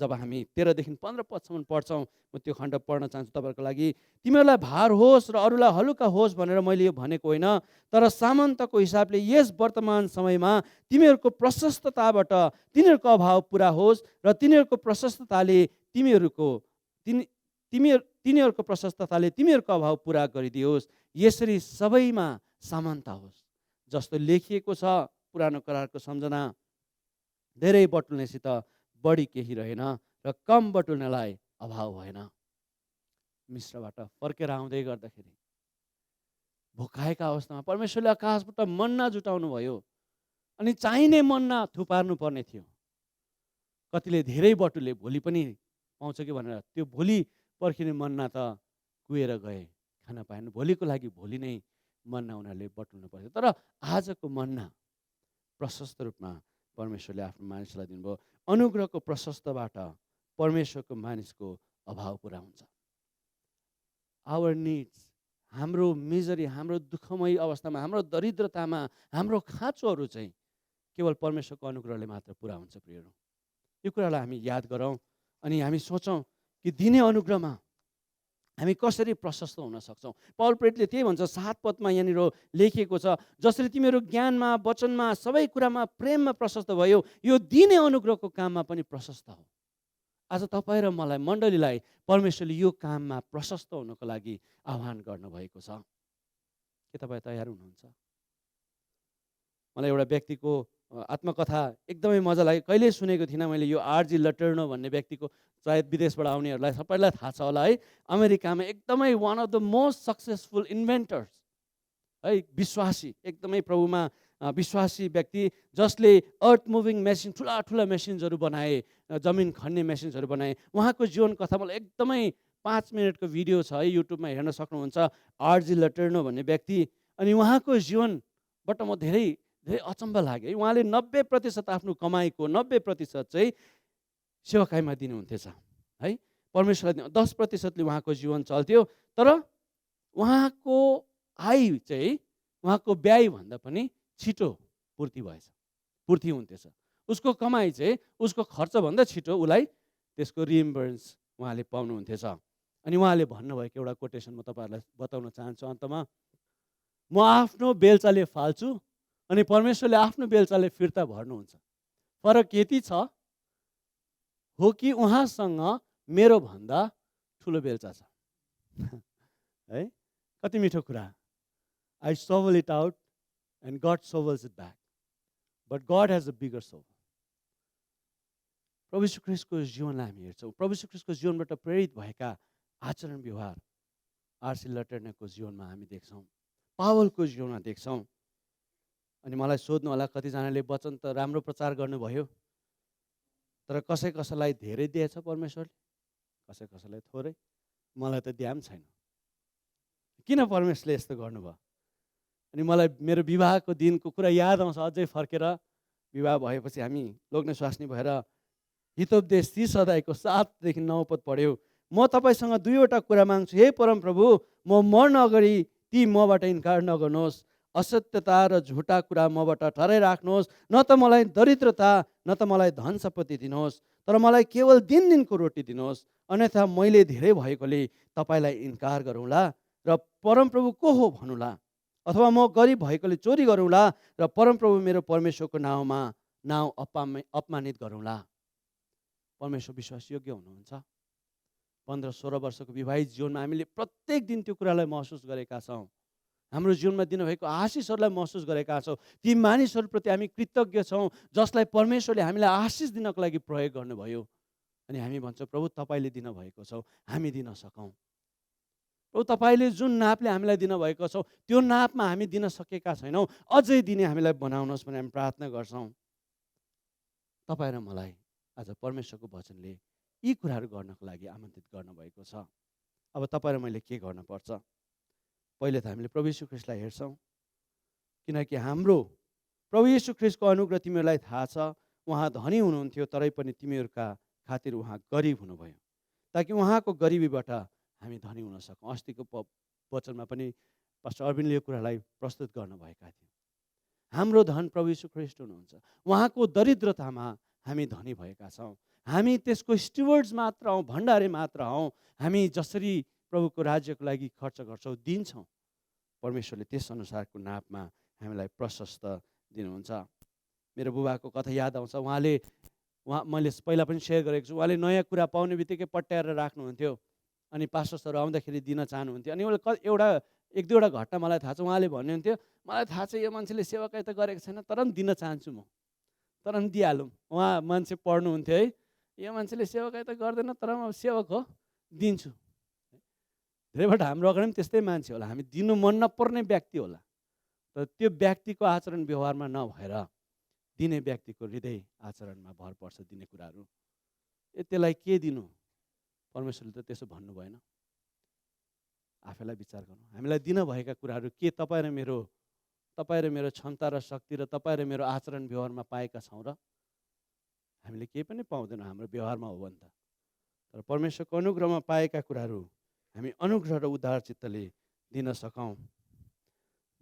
जब हामी 13 देखि 15 पदसम्म पढ्छौँ, म त्यो खण्ड पढ्न चाहन्छु तपाईँहरूको लागि। तिमीहरूलाई भार होस् र अरूलाई हलुका होस् भनेर मैले यो भनेको होइन, तर सामन्तको हिसाबले यस वर्तमान समयमा तिमीहरूको प्रशस्तताबाट तिनीहरूको अभाव पुरा होस् र तिनीहरूको प्रशस्तताले तिमीहरूको अभाव पुरा गरिदियोस्। यसरी सबैमा समानता होस्। जस्तो लेखिएको छ पुरानो करारको सम्झना, धेरै बटुल्नेसित बढी केही रहेन र कम बटुल्नेलाई अभाव भएन। मिश्रबाट फर्केर आउँदै गर्दाखेरि भोकाएका अवस्थामा परमेश्वरले आकाशबाट मन्ना जुटाउनु भयो, अनि चाहिने मन्ना थुपार्नु पर्ने थियो। कतिले धेरै बटुले भोलि पनि पाउँछ कि भनेर त्यो भोलि पर्खिने मन्ना त कुहेर गए, खान पाएन। भोलिको लागि भोलि नै मन्ना उनीहरूले बटुल्नु पर्थ्यो। तर आजको मन्ना प्रशस्त रूपमा परमेश्वरले आफ्नो मानिसलाई दिनुभयो। अनुग्रहको प्रशस्तबाट परमेश्वरको मानिसको अभाव पुरा हुन्छ। आवर निड्स, हाम्रो मिजरी, हाम्रो दुःखमय अवस्थामा, हाम्रो दरिद्रतामा, हाम्रो खाँचोहरू चाहिँ केवल परमेश्वरको अनुग्रहले मात्र पुरा हुन्छ। प्रियहरू, यो कुरालाई हामी याद गरौँ अनि हामी सोचौँ कि दिने अनुग्रहमा हामी कसरी प्रशस्त हुन सक्छौँ। पौल प्रेरितले त्यही भन्छ 7 पदमा यहाँनिर लेखिएको छ, जसरी तिमीहरू ज्ञानमा, वचनमा, सबै कुरामा प्रेममा प्रशस्त भयो, यो दिने अनुग्रहको काममा पनि प्रशस्त हो। आज तपाईँ र मलाई, मण्डलीलाई परमेश्वरले यो काममा प्रशस्त हुनको लागि आह्वान गर्नुभएको छ। के तपाईँ तयार हुनुहुन्छ? मलाई एउटा व्यक्तिको आत्मकथा एकदमै मजा लाग्यो। कहिले सुनेको थिइनँ मैले। यो आरजी लटर्नो भन्ने व्यक्तिको, सायद विदेशबाट आउनेहरूलाई सबैलाई थाहा छ होला है। अमेरिकामा एकदमै one of the most successful inventors है, विश्वासी, एकदमै प्रभुमा विश्वासी व्यक्ति, जसले अर्थ मुभिङ मेसिन, ठुला ठुला मेसिन्सहरू बनाए, जमिन खन्ने मेसिन्सहरू बनाए। उहाँको जीवन कथा मलाई एकदमै 5 मिनटको भिडियो छ है, युट्युबमा हेर्न सक्नुहुन्छ, आरजी लटर्नो भन्ने व्यक्ति। अनि उहाँको जीवनबाट म धेरै अचम्म लाग्यो। उहाँले 90% आफ्नो कमाइको 90% चाहिँ सेवाकाईमा दिनुहुन्थेछ है, परमेश्वरलाई 10%ले उहाँको जीवन चल्थ्यो। तर उहाँको आय चाहिँ उहाँको व्ययभन्दा पनि छिटो पूर्ति हुन्थेछ। उसको कमाइ चाहिँ उसको खर्चभन्दा छिटो उसलाई त्यसको रिइम्बर्स उहाँले पाउनुहुन्थेछ। अनि उहाँले भन्नुभएको एउटा कोटेसन म तपाईँहरूलाई बताउन चाहन्छु अन्तमा, म आफ्नो बेलचाले फाल्छु अनि परमेश्वरले आफ्नो बेलचाले फिर्ता भर्नुहुन्छ। फरक यति छ हो कि उहाँसँग मेरो भन्दा ठुलो बेलचा छ है। कति मिठो कुरा। I shovel it out and God shovels it back, but God has a bigger shovel. प्रभु यीशु ख्रीष्टको जीवनलाई हामी हेर्छौँ। प्रभु यीशु ख्रीष्टको जीवनबाट प्रेरित भएका आचरण व्यवहार आरसी लटर्नको जीवनमा हामी देख्छौँ, पावलको जीवनमा देख्छौँ। अनि मलाई सोध्नु होला, कतिजनाले वचन त राम्रो प्रचार गर्नुभयो, तर कसैलाई धेरै दिएछ परमेश्वरले, कसैलाई थोरै। मलाई त ध्यान छैन किन परमेश्वरले यस्तो गर्नुभयो। अनि मलाई मेरो विवाहको दिनको कुरा याद आउँछ अझै फर्केर। विवाह भएपछि हामी लोग्ने स्वास्नी भएर हितोपदेश 30 अध्यायको 7 देखि 9 पद पढ्यो। म तपाईँसँग 2वटा कुरा माग्छु, हे परमप्रभु, म मर्न अगाडि ती मबाट इन्कार नगर्नुहोस्। असत्यता र झुटा कुरा मबाट ठहराइराख्नुहोस्। न त मलाई दरिद्रता, न त मलाई धन सम्पत्ति दिनुहोस्, तर मलाई केवल दिनको रोटी दिनुहोस्। अन्यथा मैले धेरै भएकोले तपाईँलाई इन्कार गरौँला र परमप्रभु को हो भनौँला, अथवा म गरिब भएकोले चोरी गरौँला र परमप्रभु मेरो परमेश्वरको नाउँ अपमानित गरौँला। परमेश्वर विश्वासयोग्य हुनुहुन्छ। 15-16 वर्षको विवाहित जीवनमा हामीले प्रत्येक दिन त्यो कुरालाई महसुस गरेका छौँ। हाम्रो जीवनमा दिनुभएको आशिषहरूलाई महसुस गरेका छौँ। ती मानिसहरूप्रति हामी कृतज्ञ छौँ जसलाई परमेश्वरले हामीलाई आशिष दिनको लागि प्रयोग गर्नुभयो। अनि हामी भन्छौँ, प्रभु तपाईँले दिनुभएको छ, हामी दिन सकौँ। प्रभु तपाईँले जुन नापले हामीलाई दिनुभएको छ त्यो नापमा हामी दिन सकेका छैनौँ, अझै दिने हामीलाई बनाउनुहोस् भनेर हामी प्रार्थना गर्छौँ। तपाईँ र मलाई आज परमेश्वरको वचनले यी कुराहरू गर्नको लागि आमन्त्रित गर्नुभएको छ। अब तपाईँ र मैले के गर्नुपर्छ? पहिले त हामीले प्रभु यीशु ख्रीष्टलाई हेर्छौँ, किनकि हाम्रो प्रभु यीशु ख्रीष्टको अनुग्रह तिमीहरूलाई थाहा छ। उहाँ धनी हुनुहुन्थ्यो तरै पनि तिमीहरूका खातिर उहाँ गरिब हुनुभयो, ताकि उहाँको गरिबीबाट हामी धनी हुन सकौँ। अस्तिको वचनमा पनि पास्टर अरविन्दले यो कुरालाई प्रस्तुत गर्नुभएका थिए। हाम्रो धन प्रभु यीशु ख्रीष्ट हुनुहुन्छ। उहाँको दरिद्रतामा हामी धनी भएका छौँ। हामी त्यसको स्टिवर्ड्स मात्र हौँ, भण्डारे मात्र हौँ। हामी जसरी प्रभुको राज्यको लागि खर्च गर्छौँ, दिन्छौँ, परमेश्वरले त्यस अनुसारको नापमा हामीलाई प्रशस्त दिनुहुन्छ। मेरो बुबाको कथा याद आउँछ। मैले पहिला पनि सेयर गरेको छु। उहाँले नयाँ कुरा पाउने बित्तिकै पट्याएर राख्नुहुन्थ्यो। अनि पास्टर्सहरू आउँदाखेरि दिन चाहनुहुन्थ्यो। अनि एउटा 1-2वटा घटना मलाई थाहा छ। उहाँले भन्नुहुन्थ्यो, मलाई थाहा छ यो मान्छेले सेवाकाई त गरेको छैन, तर पनि दिन चाहन्छु म, तर पनि दिइहालौँ। उहाँ मान्छे पढ्नुहुन्थ्यो है, यो मान्छेले सेवाकाई त गर्दैन तर म सेवक हो, दिन्छु। धेरैबाट हाम्रो अगाडि पनि त्यस्तै मान्छे होला, हामी दिनु मन नपर्ने व्यक्ति होला, तर त्यो व्यक्तिको आचरण व्यवहारमा नभएर दिने व्यक्तिको हृदय आचरणमा भर पर्छ दिने कुराहरू। त्यसलाई के दिनु? परमेश्वरले त त्यसो भन्नु भएन। आफैलाई विचार गर्नु। हामीलाई दिनुभएका कुराहरू के तपाईँ र मेरो क्षमता र शक्ति र तपाईँ र मेरो आचरण व्यवहारमा पाएका छौँ र? हामीले केही पनि पाउँदैनौँ हाम्रो व्यवहारमा हो भने त। तर परमेश्वरको अनुग्रहमा पाएका कुराहरू हामी अनुग्रह र उदार चित्तले दिन सकौँ।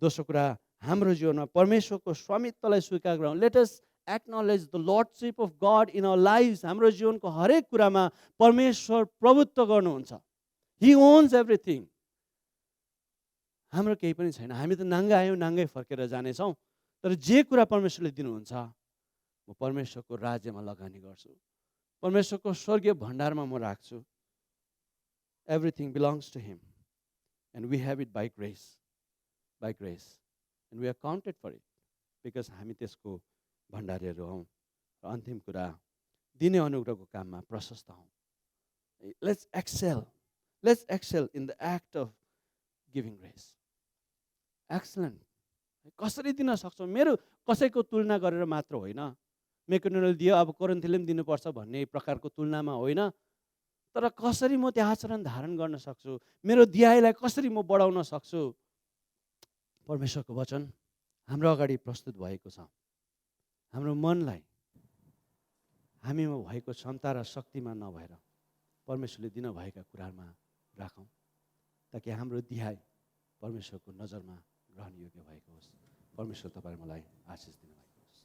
दोस्रो कुरा, हाम्रो जीवनमा परमेश्वरको स्वामित्वलाई स्वीकार गरौँ। Let us acknowledge the lordship of God in our lifes. हाम्रो जीवनको हरेक कुरामा परमेश्वर प्रभुत्व गर्नुहुन्छ। He owns everything. हाम्रो केही पनि छैन, हामी त नाङ्गै आयौँ नाङ्गै फर्केर जानेछौँ। तर जे कुरा परमेश्वरले दिनुहुन्छ म परमेश्वरको राज्यमा लगानी गर्छु, परमेश्वरको स्वर्गीय भण्डारमा म राख्छु। Everything belongs to him and we have it by grace, and we are counted for it because हामी त्यसको भण्डारीहरू हौँ। र अन्तिम कुरा, दिने अनुग्रहको काममा प्रशस्त हौँ। Let's excel in the act of giving grace. Excellent. कसरी दिन सक्छौँ? मेरो कसैको तुलना गरेर मात्र होइन, मेकोनिनले दियो अब कोरिन्थीले पनि दिनुपर्छ भन्ने प्रकारको तुलनामा होइन, तर कसरी म त्यो आचरण धारण गर्न सक्छु, मेरो दियाइलाई कसरी म बढाउन सक्छु। परमेश्वरको वचन हाम्रो अगाडि प्रस्तुत भएको छ। हाम्रो मनलाई हामीमा भएको क्षमता र शक्तिमा नभएर परमेश्वरले दिनुभएका कुरामा राखौँ, ताकि हाम्रो दिहाइ परमेश्वरको नजरमा ग्रहण योग्य भएको होस्। परमेश्वर तपाईँ मलाई आशिष दिनुभयो।